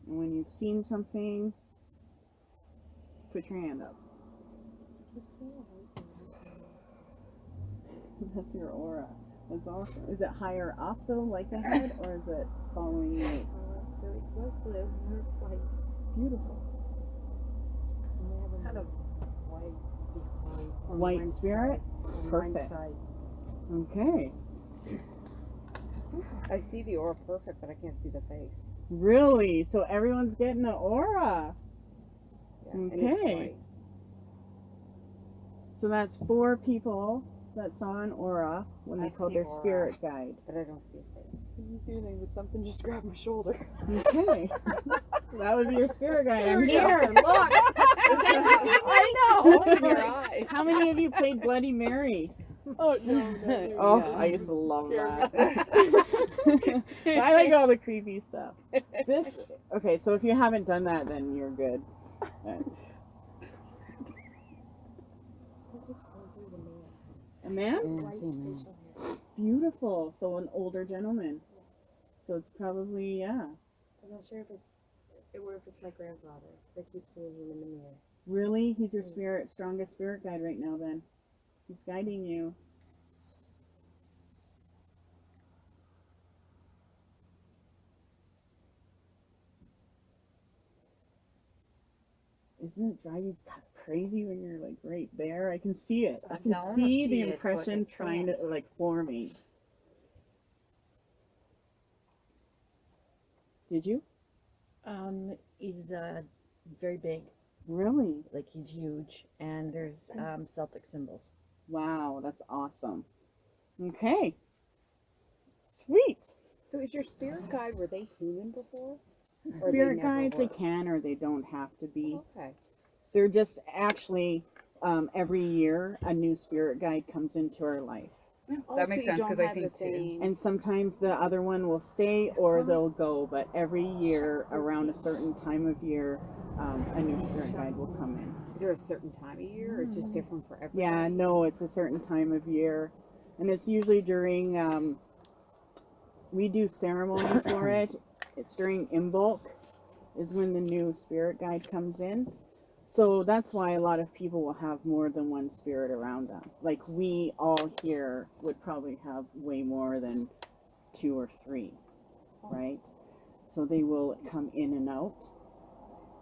[SPEAKER 10] And when you've seen something, put your hand up. That's your aura. That's awesome. Is it higher up though, like the head, or is it following you?
[SPEAKER 5] So it was blue, now it's white.
[SPEAKER 10] Beautiful.
[SPEAKER 5] It's kind of white behind. on
[SPEAKER 10] White
[SPEAKER 5] one
[SPEAKER 10] spirit?
[SPEAKER 5] side, on one
[SPEAKER 10] Perfect.
[SPEAKER 5] side.
[SPEAKER 10] Okay.
[SPEAKER 3] I see the aura perfect, but I can't see the face.
[SPEAKER 10] Really? So everyone's getting an aura.
[SPEAKER 3] Yeah, and it's
[SPEAKER 10] Okay.
[SPEAKER 3] white.
[SPEAKER 10] So that's 4 people that saw an aura when they
[SPEAKER 3] I
[SPEAKER 10] called
[SPEAKER 3] see
[SPEAKER 10] their
[SPEAKER 3] aura.
[SPEAKER 10] spirit guide.
[SPEAKER 3] But I don't see a face.
[SPEAKER 8] I didn't see anything, but something just grabbed my shoulder.
[SPEAKER 10] Okay. That would be your spirit guide. I'm
[SPEAKER 8] we go.
[SPEAKER 10] here. Look. Can't you see me?
[SPEAKER 8] I know.
[SPEAKER 3] In your eyes.
[SPEAKER 10] How many of you played Bloody Mary?
[SPEAKER 8] Oh no.
[SPEAKER 10] Oh,
[SPEAKER 8] Yeah.
[SPEAKER 10] I used to love
[SPEAKER 8] Scared
[SPEAKER 10] that. I like all the creepy stuff. This okay, so if you haven't done that, then you're good. A man? Beautiful. So an older gentleman. So it's probably
[SPEAKER 5] I'm not sure if it's my grandfather, because I keep seeing him in the mirror.
[SPEAKER 10] Really? He's your strongest spirit guide right now then. He's guiding you. Isn't it driving you crazy when you're like right there? I can see it. I can
[SPEAKER 11] wanna
[SPEAKER 10] see the
[SPEAKER 11] see it, but
[SPEAKER 10] impression
[SPEAKER 11] I
[SPEAKER 10] trying to
[SPEAKER 11] can't.
[SPEAKER 10] like forming. Did you?
[SPEAKER 12] He's very big,
[SPEAKER 10] Really?
[SPEAKER 12] like he's huge, and there's Celtic symbols.
[SPEAKER 10] Wow, that's awesome. Okay. Sweet.
[SPEAKER 3] So is your spirit guide, were they human before? Or
[SPEAKER 10] Spirit
[SPEAKER 3] they never
[SPEAKER 10] guides, they
[SPEAKER 3] were?
[SPEAKER 10] can or they don't have to be.
[SPEAKER 3] Okay.
[SPEAKER 10] They're just actually every year a new spirit guide comes into our life.
[SPEAKER 4] That makes sense because I seen two.
[SPEAKER 10] And sometimes the other one will stay or they'll go, but every year around a certain time of year, a new spirit guide will come in.
[SPEAKER 3] Is there a certain time of year or it's just different for everybody?
[SPEAKER 10] Yeah, no, it's a certain time of year. And it's usually during, we do ceremony for it. It's during Imbolc is when the new spirit guide comes in. So that's why a lot of people will have more than one spirit around them. Like we all here would probably have way more than 2 or 3, right? So they will come in and out.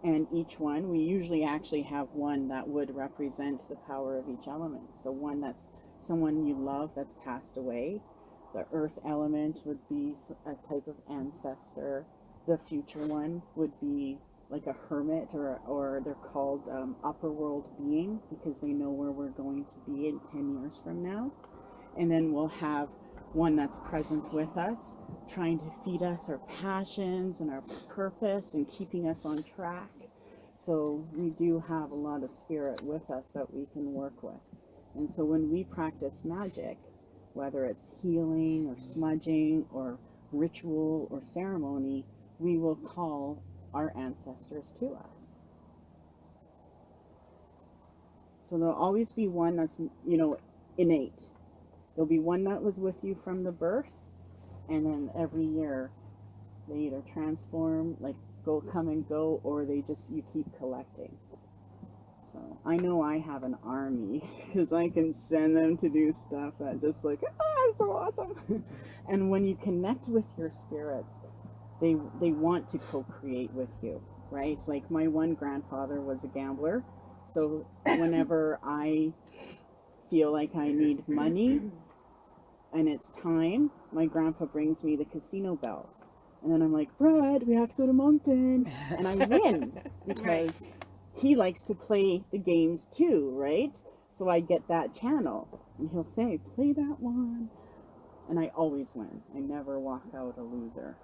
[SPEAKER 10] And each one, we usually actually have one that would represent the power of each element. So one that's someone you love that's passed away. The earth element would be a type of ancestor. The future one would be like a hermit, or they're called upper world being, because they know where we're going to be in 10 years from now. And then we'll have one that's present with us, trying to feed us our passions and our purpose and keeping us on track. So we do have a lot of spirit with us that we can work with. And so when we practice magic, whether it's healing or smudging or ritual or ceremony, we will call our ancestors to us. So there'll always be one that's, innate. There'll be one that was with you from the birth, and then every year they either transform, like come and go, or you keep collecting. So So I know I have an army because I can send them to do stuff that just like, it's so awesome. And when you connect with your spirits, they want to co-create with you, right? Like my one grandfather was a gambler. So whenever I feel like I need money and it's time, my grandpa brings me the casino bells. And then I'm like, Brad, we have to go to Moncton. And I win because he likes to play the games too, right? So I get that channel. And he'll say, play that one. And I always win. I never walk out a loser.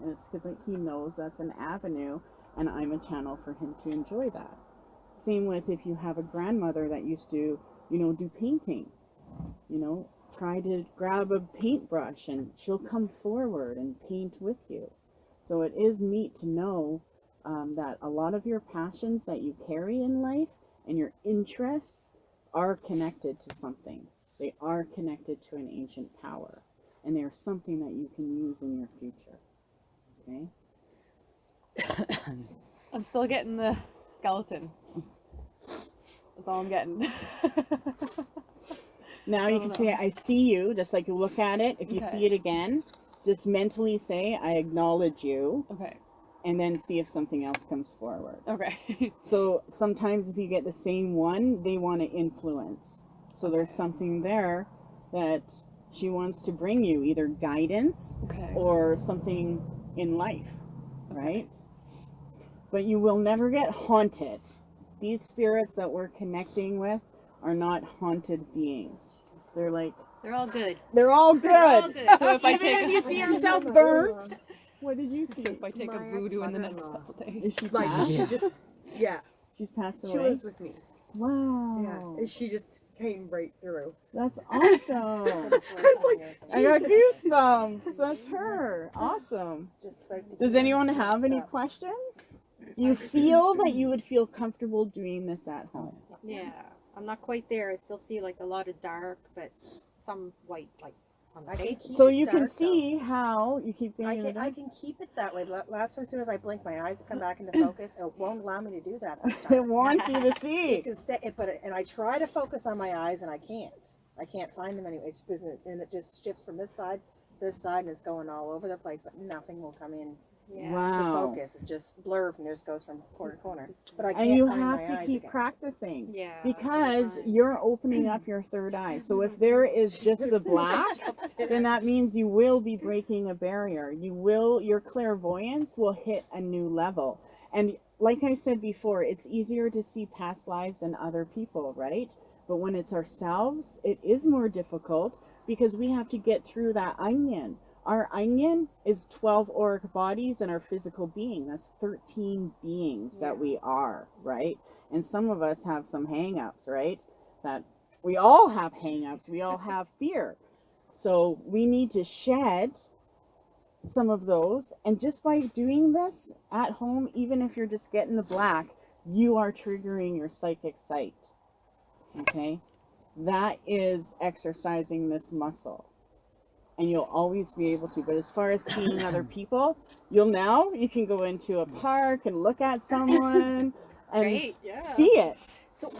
[SPEAKER 10] And it's because he knows that's an avenue and I'm a channel for him to enjoy that. Same with if you have a grandmother that used to, do painting, try to grab a paintbrush and she'll come forward and paint with you. So it is neat to know that a lot of your passions that you carry in life and your interests are connected to something. They are connected to an ancient power, and they are something that you can use in your future. Okay?
[SPEAKER 6] I'm still getting the skeleton. That's all I'm getting.
[SPEAKER 10] Now you can say, I see you, just like you look at it. If you see it again, just mentally say, I acknowledge you.
[SPEAKER 6] Okay.
[SPEAKER 10] And then see if something else comes forward.
[SPEAKER 6] Okay.
[SPEAKER 10] So sometimes if you get the same one, they want to influence. So there's something there that she wants to bring you, either guidance or something in life, right? But you will never get haunted. These spirits that we're connecting with are not haunted beings. They're like...
[SPEAKER 6] They're all good.
[SPEAKER 10] They're all good.
[SPEAKER 6] They're all good. So if I
[SPEAKER 10] Even
[SPEAKER 6] take
[SPEAKER 10] if you see yourself burnt... What did you see?
[SPEAKER 6] So if I take a voodoo in the next couple days.
[SPEAKER 10] Is she
[SPEAKER 7] Like,
[SPEAKER 10] passed?
[SPEAKER 7] she just, yeah,
[SPEAKER 10] She's passed away?
[SPEAKER 7] she lives with me.
[SPEAKER 10] Wow.
[SPEAKER 7] Yeah, and she just came right through.
[SPEAKER 10] That's awesome. I got goosebumps. That's her. Awesome. Does anyone have any questions? You feel that you would feel comfortable doing this at home?
[SPEAKER 6] Yeah, I'm not quite there. I still see like a lot of dark, but some white, like on the face.
[SPEAKER 10] So you can see how you keep
[SPEAKER 7] I
[SPEAKER 10] getting
[SPEAKER 7] can keep it that way. Last time, as soon as I blink, my eyes come back into focus, and it won't allow me to do that this time.
[SPEAKER 10] It wants you to see.
[SPEAKER 7] It can stay, and I try to focus on my eyes, and I can't. I can't find them anyway. It's because and it just shifts from this side, and it's going all over the place, but nothing will come in to
[SPEAKER 10] Wow.
[SPEAKER 7] focus. It's just blurb, and just goes from corner to corner. But I can't
[SPEAKER 10] And you
[SPEAKER 7] find
[SPEAKER 10] have
[SPEAKER 7] my
[SPEAKER 10] to
[SPEAKER 7] eyes
[SPEAKER 10] keep
[SPEAKER 7] again.
[SPEAKER 10] practicing.
[SPEAKER 6] Yeah.
[SPEAKER 10] Because you're opening up your third eye. So if there is just the black, then that means you will be breaking a barrier. Your clairvoyance will hit a new level. And like I said before, it's easier to see past lives than other people, right? But when it's ourselves, it is more difficult because we have to get through that onion. Our onion is 12 auric bodies and our physical being. That's 13 beings that we are, right? And some of us have some hang-ups, right? That we all have hang-ups. We all have fear. So we need to shed some of those. And just by doing this at home, even if you're just getting the black, you are triggering your psychic sight. Okay? That is exercising this muscle. And you'll always be able to. But as far as seeing other people, you can go into a park and look at someone and see it.
[SPEAKER 3] So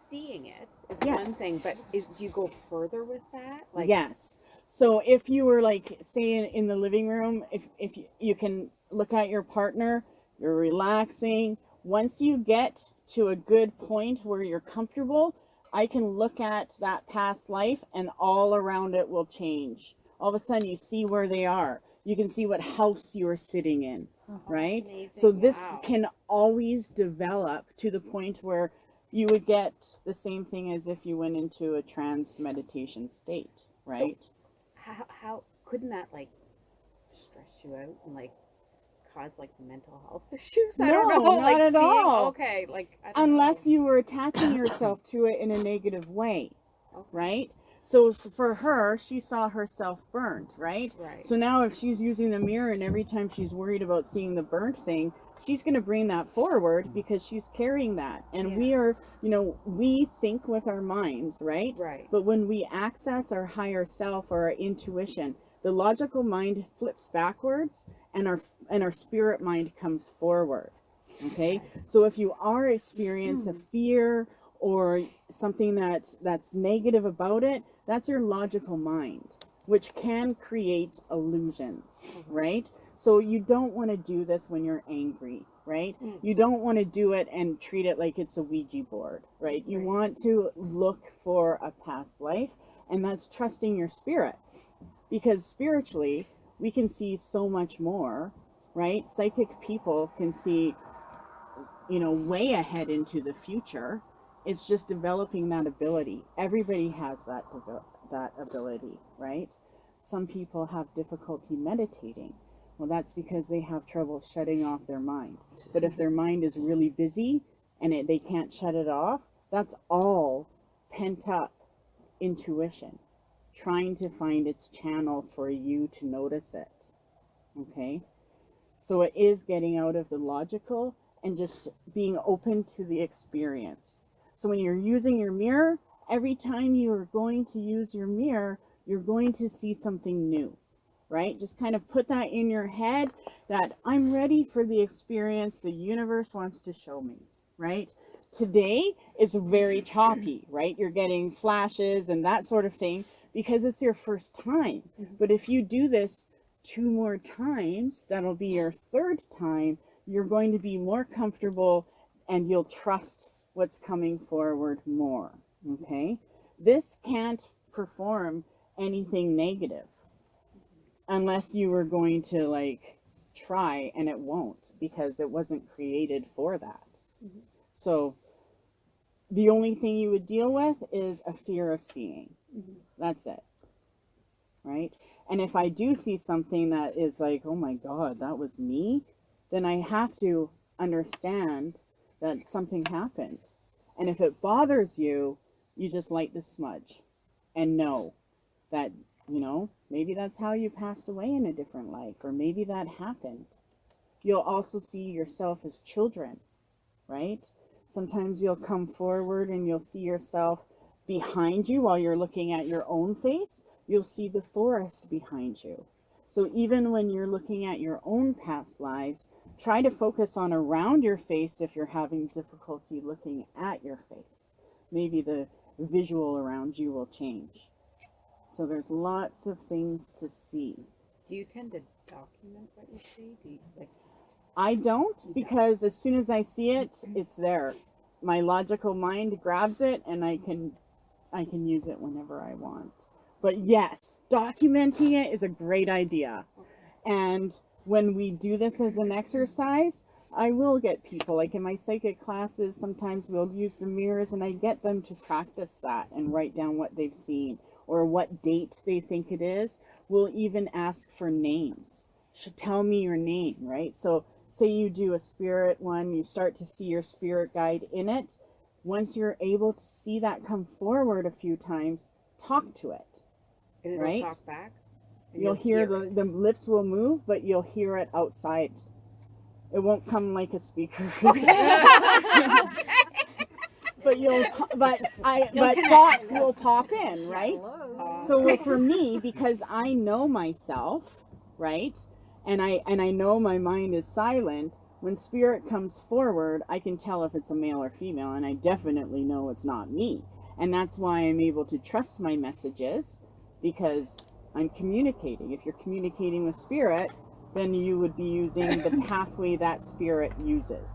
[SPEAKER 3] seeing it is
[SPEAKER 10] Yes.
[SPEAKER 3] one thing, but do you go further with that? Like,
[SPEAKER 10] Yes. So if you were like, say in the living room, if you can look at your partner, you're relaxing. Once you get to a good point where you're comfortable, I can look at that past life and all around it will change. All of a sudden you see where they are. You can see what house you're sitting in, right?
[SPEAKER 3] amazing.
[SPEAKER 10] So this
[SPEAKER 3] Wow.
[SPEAKER 10] can always develop to the point where you would get the same thing as if you went into a trance meditation state, right?
[SPEAKER 3] How couldn't that like stress you out and like cause like mental health issues? I don't
[SPEAKER 10] No,
[SPEAKER 3] know.
[SPEAKER 10] not
[SPEAKER 3] Like
[SPEAKER 10] at
[SPEAKER 3] seeing,
[SPEAKER 10] all.
[SPEAKER 3] Okay, like I don't
[SPEAKER 10] Unless
[SPEAKER 3] know.
[SPEAKER 10] you were attaching yourself to it in a negative way,
[SPEAKER 3] Okay.
[SPEAKER 10] right? So for her, she saw herself burnt, right?
[SPEAKER 3] Right.
[SPEAKER 10] So now if she's using the mirror and every time she's worried about seeing the burnt thing, she's going to bring that forward because she's carrying that. And we are, we think with our minds, right?
[SPEAKER 3] Right.
[SPEAKER 10] But when we access our higher self or our intuition, the logical mind flips backwards and our spirit mind comes forward. Okay, so if you are experiencing a fear or something that's negative about it, that's your logical mind, which can create illusions, right? So you don't want to do this when you're angry, right? You don't want to do it and treat it like it's a Ouija board, right? You want to look for a past life, and that's trusting your spirit, because spiritually we can see so much more, right? Psychic people can see, way ahead into the future. It's just developing that ability. Everybody has that ability, right? Some people have difficulty meditating. Well, that's because they have trouble shutting off their mind. But if their mind is really busy and they can't shut it off, that's all pent up intuition, trying to find its channel for you to notice it. Okay? So it is getting out of the logical and just being open to the experience. So when you're using your mirror, every time you are going to use your mirror, you're going to see something new, right? Just kind of put that in your head that I'm ready for the experience the universe wants to show me, right? Today is very choppy, right? You're getting flashes and that sort of thing because it's your first time. But if you do this 2 more times, that'll be your 3rd time, you're going to be more comfortable and you'll trust what's coming forward more, okay? This can't perform anything negative unless you were going to try, and it won't, because it wasn't created for that. So the only thing you would deal with is a fear of seeing. That's it, right? And if I do see something that is like, oh my God, that was me, then I have to understand that something happened. And if it bothers you, you just light the smudge and know that, maybe that's how you passed away in a different life, or maybe that happened. You'll also see yourself as children, right? Sometimes you'll come forward and you'll see yourself behind you while you're looking at your own face. You'll see the forest behind you. So even when you're looking at your own past lives, try to focus on around your face if you're having difficulty looking at your face. Maybe the visual around you will change. So there's lots of things to see.
[SPEAKER 3] Do you tend to document what you see?
[SPEAKER 10] I don't, because as soon as I see it, it's there. My logical mind grabs it and I can use it whenever I want. But yes, documenting it is a great idea. And when we do this as an exercise, I will get people, like in my psychic classes, sometimes we'll use the mirrors and I get them to practice that and write down what they've seen or what date they think it is. We'll even ask for names. Tell me your name, right? So say you do a spirit one, you start to see your spirit guide in it. Once you're able to see that come forward a few times, talk to it.
[SPEAKER 3] And it'll
[SPEAKER 10] right?
[SPEAKER 3] talk back?
[SPEAKER 10] You'll hear the lips will move, but you'll hear it outside. It won't come like a speaker. but thoughts will pop in, right? So for me, because I know myself, right? And I know my mind is silent, when spirit comes forward, I can tell if it's a male or female, and I definitely know it's not me. And that's why I'm able to trust my messages, because I'm communicating. If you're communicating with spirit, then you would be using the pathway that spirit uses.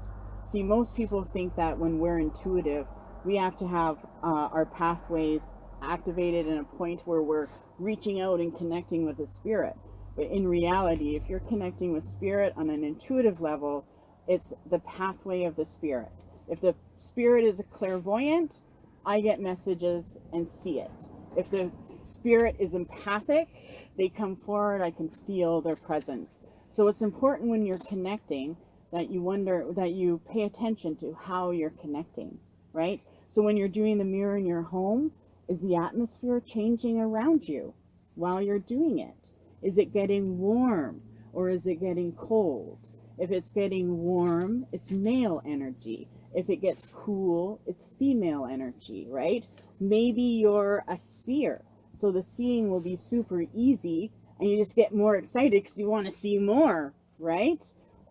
[SPEAKER 10] See, most people think that when we're intuitive, we have to have our pathways activated in a point where we're reaching out and connecting with the spirit. But in reality, if you're connecting with spirit on an intuitive level, it's the pathway of the spirit. If the spirit is a clairvoyant, I get messages and see it. If the spirit is empathic, they come forward, I can feel their presence. So it's important when you're connecting that you pay attention to how you're connecting, right? So when you're doing the mirror in your home, is the atmosphere changing around you while you're doing it? Is it getting warm or is it getting cold? If it's getting warm, it's male energy. If it gets cool, it's female energy, right? Maybe you're a seer, so the seeing will be super easy and you just get more excited because you want to see more, right?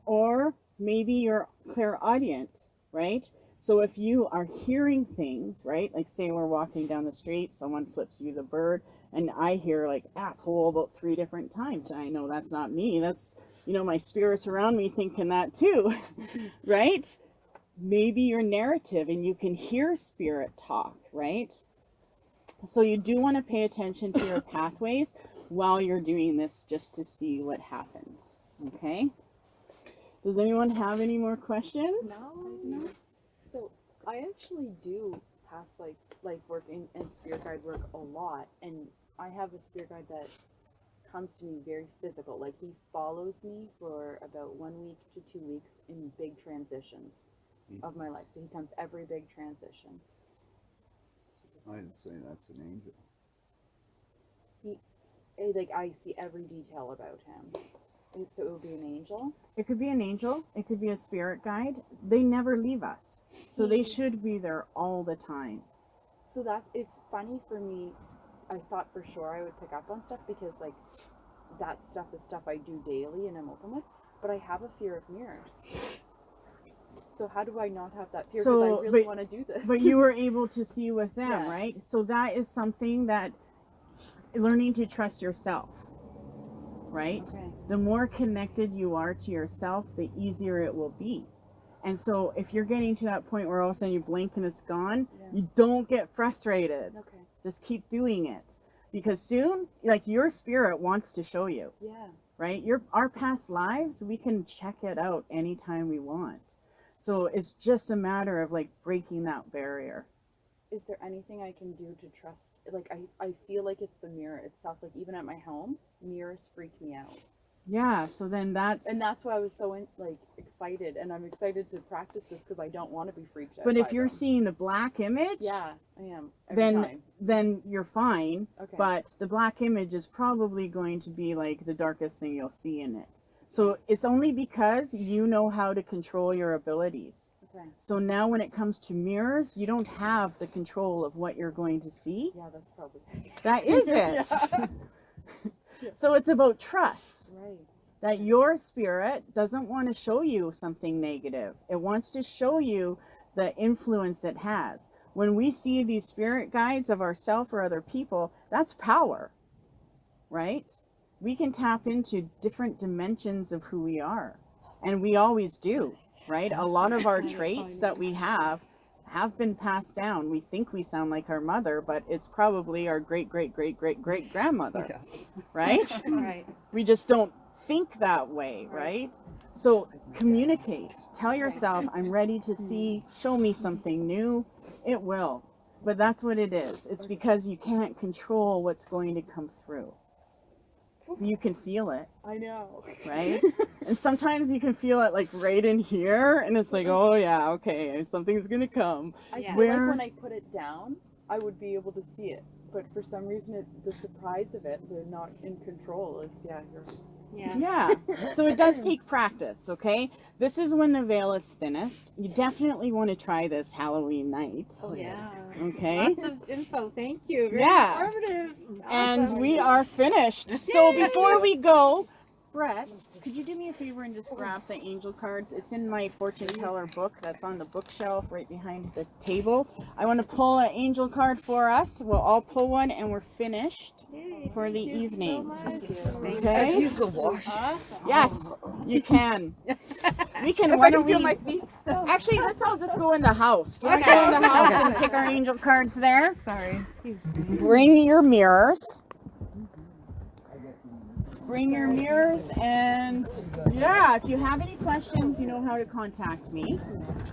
[SPEAKER 10] Or maybe you're clairaudient, right? So if you are hearing things, right? Like say we're walking down the street, someone flips you the bird, and I hear like asshole about 3 different times. I know that's not me. That's, my spirits around me thinking that too, right? Maybe your narrative and you can hear spirit talk, right? So you do want to pay attention to your pathways while you're doing this just to see what happens, okay? Does anyone have any more questions?
[SPEAKER 8] No. So I actually do past life work and spirit guide work a lot, and I have a spirit guide that comes to me very physical. Like he follows me for about 1 week to 2 weeks in big transitions of my life. So he comes every big transition.
[SPEAKER 9] I'd say that's an angel.
[SPEAKER 8] I see every detail about him. So it would be an angel?
[SPEAKER 10] It could be an angel. It could be a spirit guide. They never leave us. So they should be there all the time.
[SPEAKER 8] So it's funny for me. I thought for sure I would pick up on stuff because that stuff is stuff I do daily and I'm open with, but I have a fear of mirrors. So how do I not have that fear? Because I really want to do this.
[SPEAKER 10] But you were able to see with them,
[SPEAKER 8] Yes.
[SPEAKER 10] right? So that is something that learning to trust yourself, right?
[SPEAKER 8] Okay.
[SPEAKER 10] The more connected you are to yourself, the easier it will be. And so if you're getting to that point where all of a sudden you blink and it's gone, you don't get frustrated.
[SPEAKER 8] Okay.
[SPEAKER 10] Just keep doing it. Because soon, your spirit wants to show you,
[SPEAKER 8] Yeah.
[SPEAKER 10] right? Our past lives, we can check it out anytime we want. So it's just a matter of breaking that barrier.
[SPEAKER 8] Is there anything I can do to trust? I feel like it's the mirror itself. Even at my home, mirrors freak me out.
[SPEAKER 10] Yeah, so then that's
[SPEAKER 8] why I was so excited, and I'm excited to practice this because I don't want to be freaked out.
[SPEAKER 10] But if
[SPEAKER 8] by
[SPEAKER 10] you're
[SPEAKER 8] them.
[SPEAKER 10] seeing the black image,
[SPEAKER 8] Yeah, I am. Every time.
[SPEAKER 10] then you're fine.
[SPEAKER 8] Okay.
[SPEAKER 10] But the black image is probably going to be the darkest thing you'll see in it. So it's only because you know how to control your abilities.
[SPEAKER 8] Okay.
[SPEAKER 10] So now when it comes to mirrors, you don't have the control of what you're going to see.
[SPEAKER 8] Yeah, that's probably.
[SPEAKER 10] That is it. So it's about trust.
[SPEAKER 8] Right.
[SPEAKER 10] That your spirit doesn't want to show you something negative. It wants to show you the influence it has. When we see these spirit guides of ourselves or other people, that's power, right? We can tap into different dimensions of who we are. And we always do, right? A lot of our traits that we have been passed down. We think we sound like our mother, but it's probably our great, great, great, great, great grandmother, right?
[SPEAKER 6] Right.
[SPEAKER 10] We just don't think that way, right? So communicate. Tell yourself, I'm ready to see, show me something new. It will. But that's what it is. It's because you can't control what's going to come through. You can feel it.
[SPEAKER 8] I know.
[SPEAKER 10] Right? And sometimes you can feel it right in here, and it's oh yeah, okay, something's gonna come.
[SPEAKER 8] I feel
[SPEAKER 10] Where-
[SPEAKER 8] when I put it down, I would be able to see it. But for some reason, the surprise of it, they're not in control.
[SPEAKER 10] Yeah. So it does take practice, okay? This is when the veil is thinnest. You definitely want to try this Halloween night.
[SPEAKER 6] Oh yeah.
[SPEAKER 10] Okay.
[SPEAKER 6] Lots of info. Thank you. Very
[SPEAKER 10] Yeah.
[SPEAKER 6] informative.
[SPEAKER 10] And
[SPEAKER 6] Awesome.
[SPEAKER 10] we are finished. So before we go, Brett, could you do me a favor and just grab the angel cards? It's in my fortune teller book that's on the bookshelf right behind the table. I want to pull an angel card for us. We'll all pull one and we're finished for the evening.
[SPEAKER 4] Let's use the wash.
[SPEAKER 6] Awesome.
[SPEAKER 10] Yes, you can. We can.
[SPEAKER 4] If
[SPEAKER 10] Why
[SPEAKER 4] I
[SPEAKER 10] don't
[SPEAKER 4] can feel
[SPEAKER 10] we?
[SPEAKER 4] my feet still.
[SPEAKER 10] Actually, let's all just go in the house. Do you want to go in the house and pick our angel cards there?
[SPEAKER 4] Sorry.
[SPEAKER 10] Bring your mirrors. Bring your mirrors, and yeah, if you have any questions, you know how to contact me.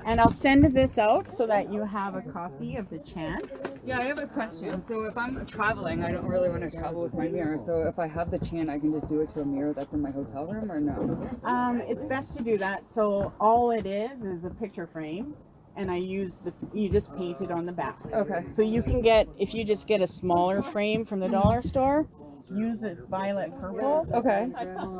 [SPEAKER 10] And I'll send this out so that you have a copy of the chants.
[SPEAKER 4] Yeah, I have a question. So if I'm traveling, I don't really want to travel with my mirror. So if I have the chant, I can just do it to a mirror that's in my hotel room, or no?
[SPEAKER 10] It's best to do that. So all it is a picture frame, and you just paint it on the back.
[SPEAKER 4] Okay.
[SPEAKER 10] So you can get, if you just get a smaller frame from the dollar store, use it violet purple.
[SPEAKER 4] Okay.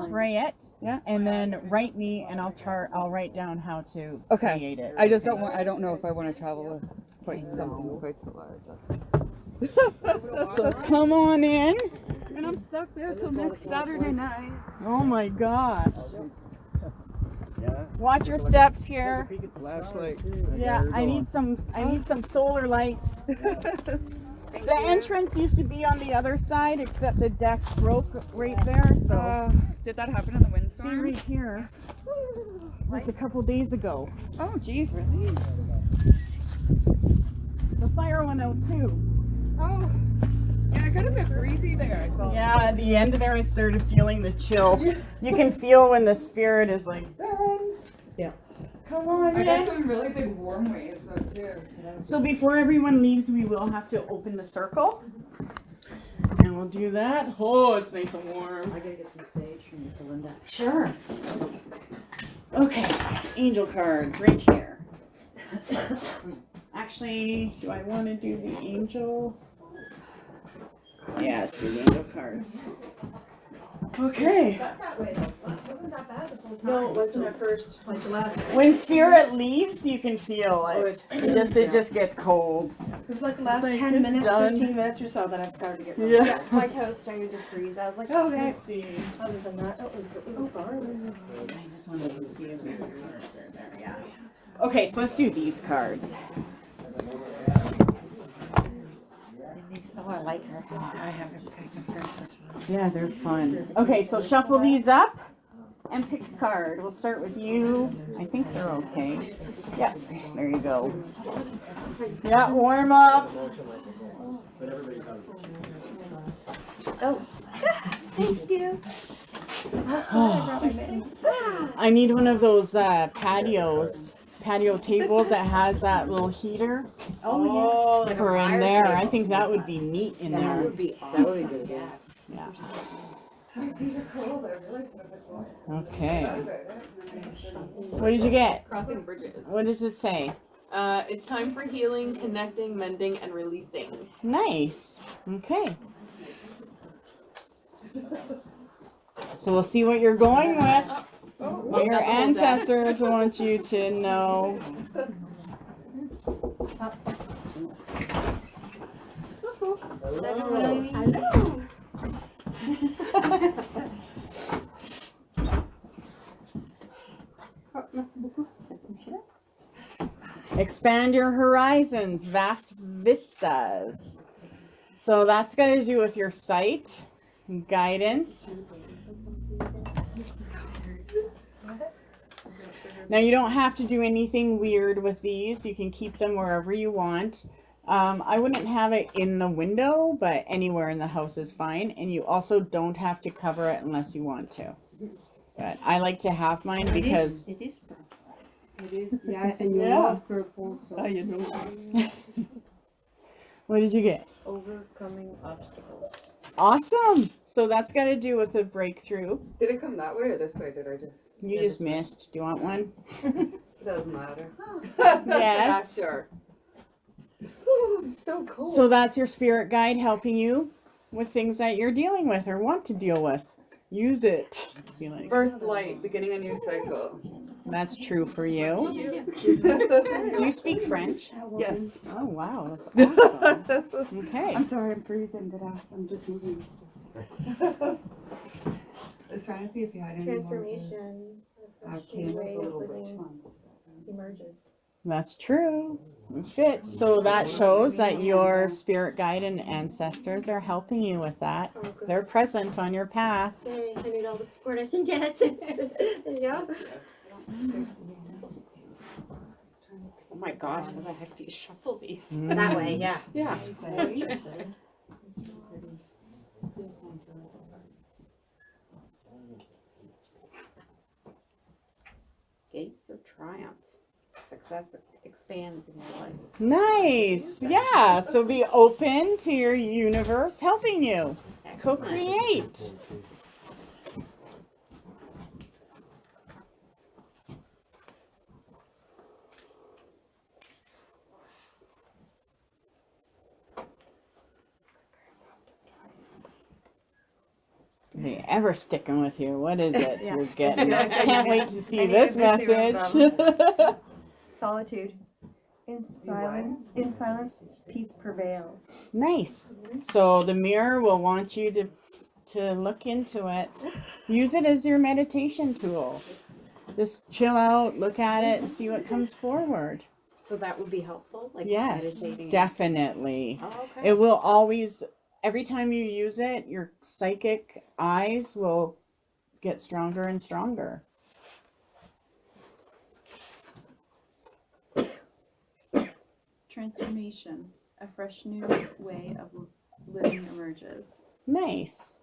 [SPEAKER 10] Spray it.
[SPEAKER 4] Yeah.
[SPEAKER 10] And then write me, and I'll write down how to create it.
[SPEAKER 4] I just I don't know if I want to travel with something quite so large.
[SPEAKER 10] So come on in.
[SPEAKER 4] And I'm stuck there till next Saturday night.
[SPEAKER 10] Oh my gosh.
[SPEAKER 1] Yeah.
[SPEAKER 10] Watch your steps here.
[SPEAKER 9] Flashlight.
[SPEAKER 10] Yeah, I need some solar lights. The entrance used to be on the other side, except the deck broke right there, so.
[SPEAKER 4] Did that happen in the
[SPEAKER 10] See
[SPEAKER 4] windstorm?
[SPEAKER 10] right here. Like a couple days ago.
[SPEAKER 4] Oh, geez, really?
[SPEAKER 10] The fire went out too.
[SPEAKER 4] Oh, yeah, it got a bit breezy there. I felt.
[SPEAKER 10] Yeah, at the end there I started feeling the chill. You can feel when the spirit is like,
[SPEAKER 7] Yeah.
[SPEAKER 10] come on,
[SPEAKER 4] I
[SPEAKER 10] man.
[SPEAKER 4] got some really big warm waves though too.
[SPEAKER 10] So before everyone leaves, we will have to open the circle. And we'll do that. Oh, it's nice and warm.
[SPEAKER 12] I gotta get some sage from you, Belinda.
[SPEAKER 10] Sure. Okay, angel cards right here. Actually, do I want to do the angel? Yeah, let's do the angel cards. Okay.
[SPEAKER 7] No, it wasn't at first, like the last.
[SPEAKER 10] When spirit leaves, you can feel it. It just gets cold.
[SPEAKER 7] It was like the last
[SPEAKER 10] It's like
[SPEAKER 7] 10
[SPEAKER 10] it's
[SPEAKER 7] minutes,
[SPEAKER 10] done.
[SPEAKER 7] 15 minutes or so that I've started to get really
[SPEAKER 10] Yeah.
[SPEAKER 6] My toes started to freeze. I was like,
[SPEAKER 7] Oh, okay.
[SPEAKER 10] Let's see.
[SPEAKER 7] Other than that, it was fine.
[SPEAKER 10] I just wanted to see if these cards are there. Yeah. Okay, so let's do these cards.
[SPEAKER 11] Oh, I like her. I have a first this one.
[SPEAKER 10] Yeah, they're fun. Okay, so shuffle these up and pick a card. We'll start with you. I think they're okay. Yeah, there you go. Yeah, warm up.
[SPEAKER 7] Oh, thank you.
[SPEAKER 10] I need one of those patio tables that has that little heater
[SPEAKER 7] Oh, yes.
[SPEAKER 10] for in there. I think that would be neat in
[SPEAKER 7] That
[SPEAKER 10] there.
[SPEAKER 7] would be awesome.
[SPEAKER 12] That would be good.
[SPEAKER 10] Yeah. Okay. What did you get?
[SPEAKER 3] Crossing bridges.
[SPEAKER 10] What does it say?
[SPEAKER 3] It's time for healing, connecting, mending, and releasing.
[SPEAKER 10] Nice. Okay. So we'll see what you're going with. What your ancestors want you to know.
[SPEAKER 7] Hello.
[SPEAKER 10] Expand your horizons, vast vistas. So that's got to do with your sight, guidance. Now you don't have to do anything weird with these. You can keep them wherever you want. I wouldn't have it in the window, but anywhere in the house is fine. And you also don't have to cover it unless you want to. But I like to have mine because
[SPEAKER 11] It is purple.
[SPEAKER 7] It is, yeah, and you
[SPEAKER 10] Yeah.
[SPEAKER 7] love purple, so.
[SPEAKER 10] you know. What did you get?
[SPEAKER 12] Overcoming obstacles.
[SPEAKER 10] Awesome. So that's got to do with a breakthrough.
[SPEAKER 4] Did it come that way or this way? Did I just?
[SPEAKER 10] You just missed. Do you want one?
[SPEAKER 4] It doesn't matter.
[SPEAKER 10] Yes.
[SPEAKER 4] Sure. Oh, I'm so cold.
[SPEAKER 10] So that's your spirit guide helping you with things that you're dealing with or want to deal with. Use it. Feel like
[SPEAKER 4] First light, beginning a new cycle.
[SPEAKER 10] that's true for you. Do you speak French?
[SPEAKER 4] Yes.
[SPEAKER 10] Oh wow, that's awesome. Okay.
[SPEAKER 4] I'm sorry, I'm freezing, but I'm just moving. I was trying to see if you had any
[SPEAKER 6] transformation.
[SPEAKER 4] more.
[SPEAKER 6] New way of living emerges.
[SPEAKER 10] That's true. It fits. So that shows that your spirit guide and ancestors are helping you with that.
[SPEAKER 6] Oh, good.
[SPEAKER 10] They're present on your path.
[SPEAKER 6] Yay, I need all the support I can get. There you go.
[SPEAKER 3] Oh my gosh, how the heck do you shuffle these?
[SPEAKER 6] That way, yeah.
[SPEAKER 3] Yeah. Gates of triumph. Success expands in your life.
[SPEAKER 10] Nice. Yeah. So be open to your universe helping you
[SPEAKER 3] Excellent.
[SPEAKER 10] co-create. Are they ever sticking with you? What is it
[SPEAKER 6] Yeah.
[SPEAKER 10] you're getting? I
[SPEAKER 6] Yeah.
[SPEAKER 10] can't wait to see
[SPEAKER 6] I need
[SPEAKER 10] this
[SPEAKER 6] to see
[SPEAKER 10] message.
[SPEAKER 6] them.
[SPEAKER 7] Solitude. In silence, peace prevails.
[SPEAKER 10] Nice. So the mirror will want you to look into it. Use it as your meditation tool. Just chill out, look at it, and see what comes forward.
[SPEAKER 3] So that would be helpful, like
[SPEAKER 10] Yes,
[SPEAKER 3] meditating.
[SPEAKER 10] definitely.
[SPEAKER 3] Oh, okay.
[SPEAKER 10] It will always, every time you use it, your psychic eyes will get stronger and stronger.
[SPEAKER 8] Transformation. A fresh new way of living emerges.
[SPEAKER 10] Nice.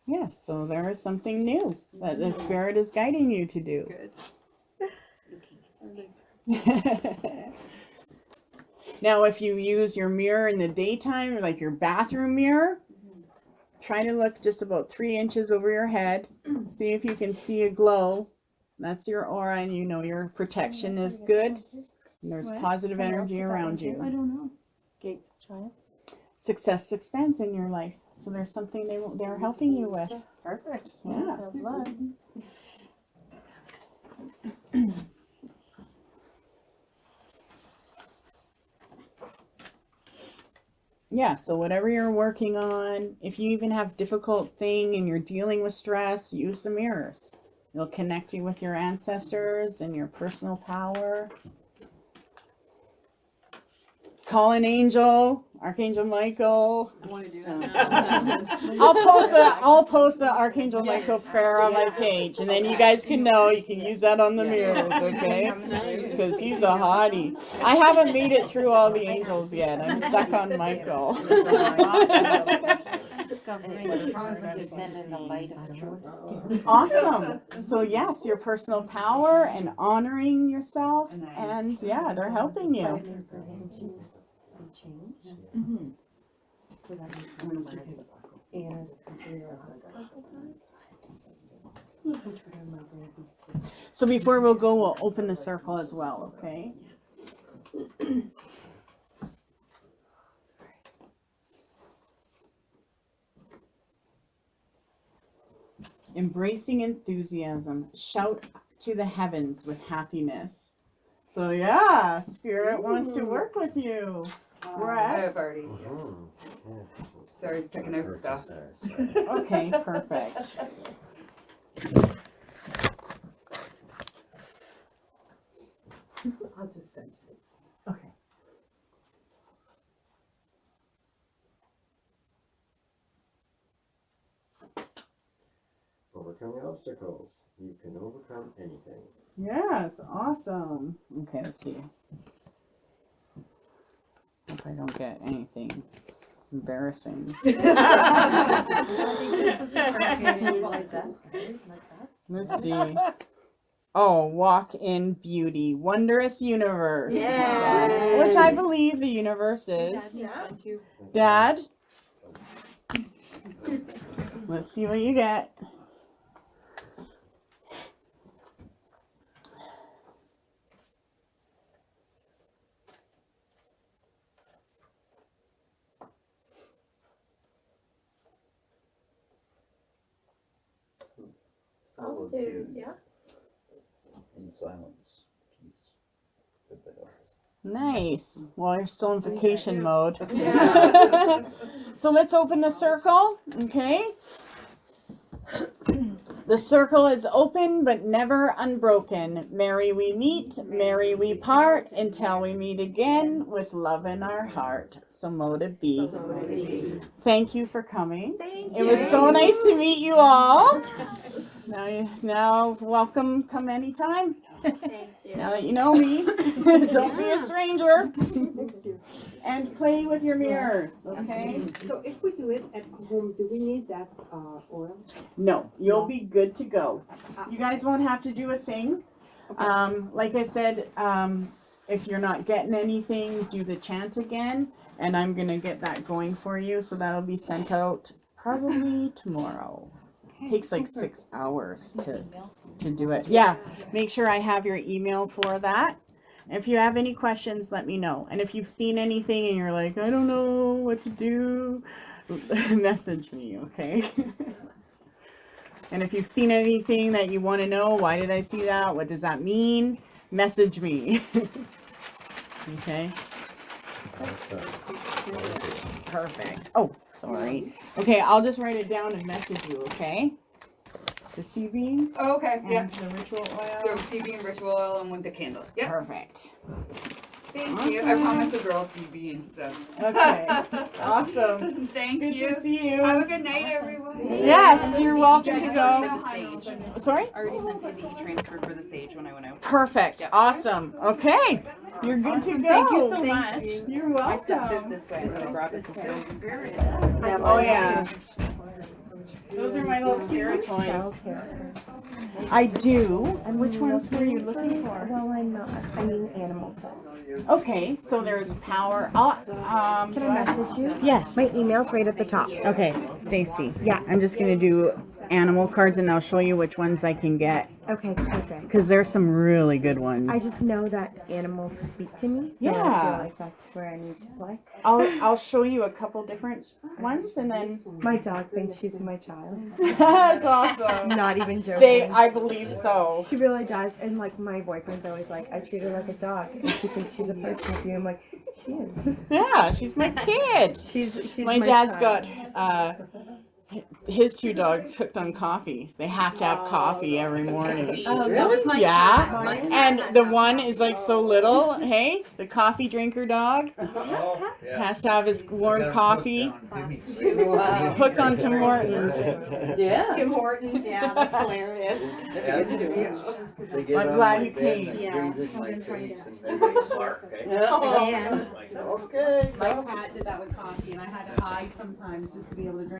[SPEAKER 10] Yeah, so there is something new that the spirit is guiding you to do.
[SPEAKER 8] Good.
[SPEAKER 10] Now, if you use your mirror in the daytime, like your bathroom mirror, try to look just about 3 inches over your head. See if you can see a glow. That's your aura, and you know your protection is good. And there's
[SPEAKER 8] What?
[SPEAKER 10] positive
[SPEAKER 7] Someone else
[SPEAKER 10] energy
[SPEAKER 7] put that
[SPEAKER 10] around
[SPEAKER 7] one too?
[SPEAKER 10] you.
[SPEAKER 8] I don't know.
[SPEAKER 7] Gates, try it.
[SPEAKER 10] Success expands in your life. So there's something they're helping you with.
[SPEAKER 7] Perfect.
[SPEAKER 10] Yeah.
[SPEAKER 7] Sounds fun.
[SPEAKER 10] Yeah, so whatever you're working on, if you even have difficult thing and you're dealing with stress, use the mirrors. It'll connect you with your ancestors and your personal power. Call an angel, Archangel Michael.
[SPEAKER 3] I want to do
[SPEAKER 10] I'll post the Archangel Michael prayer on my page, and then you guys can know you can use that on the mirrors, okay? Because he's a hottie. I haven't made it through all the angels yet. I'm stuck on Michael.
[SPEAKER 11] Discovering them in the light of truth.
[SPEAKER 10] Awesome. So yes, your personal power and honoring yourself, and yeah, they're helping you.
[SPEAKER 8] Mm-hmm.
[SPEAKER 10] So before we'll go, we'll open the circle as well, okay? Embracing enthusiasm. Shout to the heavens with happiness. So yeah, Spirit wants to work with you. Brett.
[SPEAKER 4] I've already. Sarah's picking out stuff.
[SPEAKER 10] Okay, perfect.
[SPEAKER 2] I'll just send you.
[SPEAKER 10] Okay.
[SPEAKER 1] Overcoming obstacles. You can overcome anything.
[SPEAKER 10] Yes, awesome. Okay, let's see. Hope I don't get anything embarrassing. Let's see. Oh, walk in beauty. Wondrous universe.
[SPEAKER 7] Yeah.
[SPEAKER 10] Which I believe the universe is. Dad? Let's see what you get.
[SPEAKER 9] Solitude, yeah. In silence, peace, good thoughts.
[SPEAKER 10] Nice. Well, you're still in vacation
[SPEAKER 9] Yeah.
[SPEAKER 10] mode.
[SPEAKER 9] Yeah.
[SPEAKER 10] So let's open the circle, okay? The circle is open but never unbroken. Merry we meet, merry we part, until we meet again with love in our heart. So mote it be. Thank you for coming. It was so nice to meet you all. Now welcome, come anytime. Now that you know me, don't be a stranger. And play with your mirrors, okay?
[SPEAKER 5] So if we do it at home, do we need that oil?
[SPEAKER 10] No, you'll be good to go. You guys won't have to do a thing. Like I said, if you're not getting anything, do the chant again, and I'm gonna get that going for you, so that'll be sent out probably tomorrow. Takes like 6 hours to do it. Yeah, make sure I have your email for that. If you have any questions, let me know. And if you've seen anything and you're like, I don't know what to do, message me, okay? And if you've seen anything that you want to know, why did I see that? What does that mean? Message me. Okay? Perfect. Oh, sorry. Okay, I'll just write it down and message you, okay? The sea beans
[SPEAKER 4] Oh, okay.
[SPEAKER 10] and
[SPEAKER 4] Yeah.
[SPEAKER 10] the ritual oil.
[SPEAKER 4] So sea bean, ritual oil, and with the candle. Yep.
[SPEAKER 10] Perfect.
[SPEAKER 4] Thank you. I
[SPEAKER 10] Awesome.
[SPEAKER 4] promised the girls sea beans. So.
[SPEAKER 10] Okay. Awesome.
[SPEAKER 4] Thank
[SPEAKER 10] Good
[SPEAKER 4] you.
[SPEAKER 10] to see you.
[SPEAKER 4] Have a good night, everyone.
[SPEAKER 10] Yes, you're welcome to go. Sorry?
[SPEAKER 8] I already sent you the transfer for the sage when I went out.
[SPEAKER 10] Perfect. Awesome. Okay. You're good to go.
[SPEAKER 8] Thank you so much.
[SPEAKER 10] You're
[SPEAKER 8] My steps
[SPEAKER 10] welcome.
[SPEAKER 8] sit this way, so I brought it to
[SPEAKER 10] Oh yeah. Those are my little spirit toys. I do. And which ones were you looking for?
[SPEAKER 13] Well, I'm not. I mean animal cells.
[SPEAKER 10] Okay, so there's power.
[SPEAKER 13] Can I message you?
[SPEAKER 10] Yes.
[SPEAKER 13] My email's right at the top.
[SPEAKER 10] Okay, Stacy.
[SPEAKER 13] Yeah.
[SPEAKER 10] I'm just gonna do animal cards, and I'll show you which ones I can get.
[SPEAKER 13] Okay, perfect.
[SPEAKER 10] Because there's some really good ones.
[SPEAKER 13] I just know that animals speak to me, so I
[SPEAKER 10] Yeah.
[SPEAKER 13] feel like that's where I need to play.
[SPEAKER 10] I'll show you a couple different ones, and then
[SPEAKER 13] My dog thinks she's my child.
[SPEAKER 10] that's awesome.
[SPEAKER 13] Not even joking.
[SPEAKER 10] I believe so.
[SPEAKER 13] She really does, and like my boyfriend's always like, I treat her like a dog, and she thinks she's a person with you. I'm like, she is.
[SPEAKER 10] Yeah, she's my kid.
[SPEAKER 13] She's
[SPEAKER 10] My dad's got his two dogs hooked on coffee. They have to have coffee every morning.
[SPEAKER 13] Really?
[SPEAKER 10] Yeah. And the one is like so little. Hey, the coffee drinker dog has to have his warm coffee. Hooked on Tim Hortons.
[SPEAKER 4] Yeah.
[SPEAKER 2] Tim Hortons, yeah, that's hilarious.
[SPEAKER 10] I'm glad you came.
[SPEAKER 2] Yeah.
[SPEAKER 1] Okay.
[SPEAKER 2] My cat did that with coffee, and I had to hide sometimes just to be able to drink.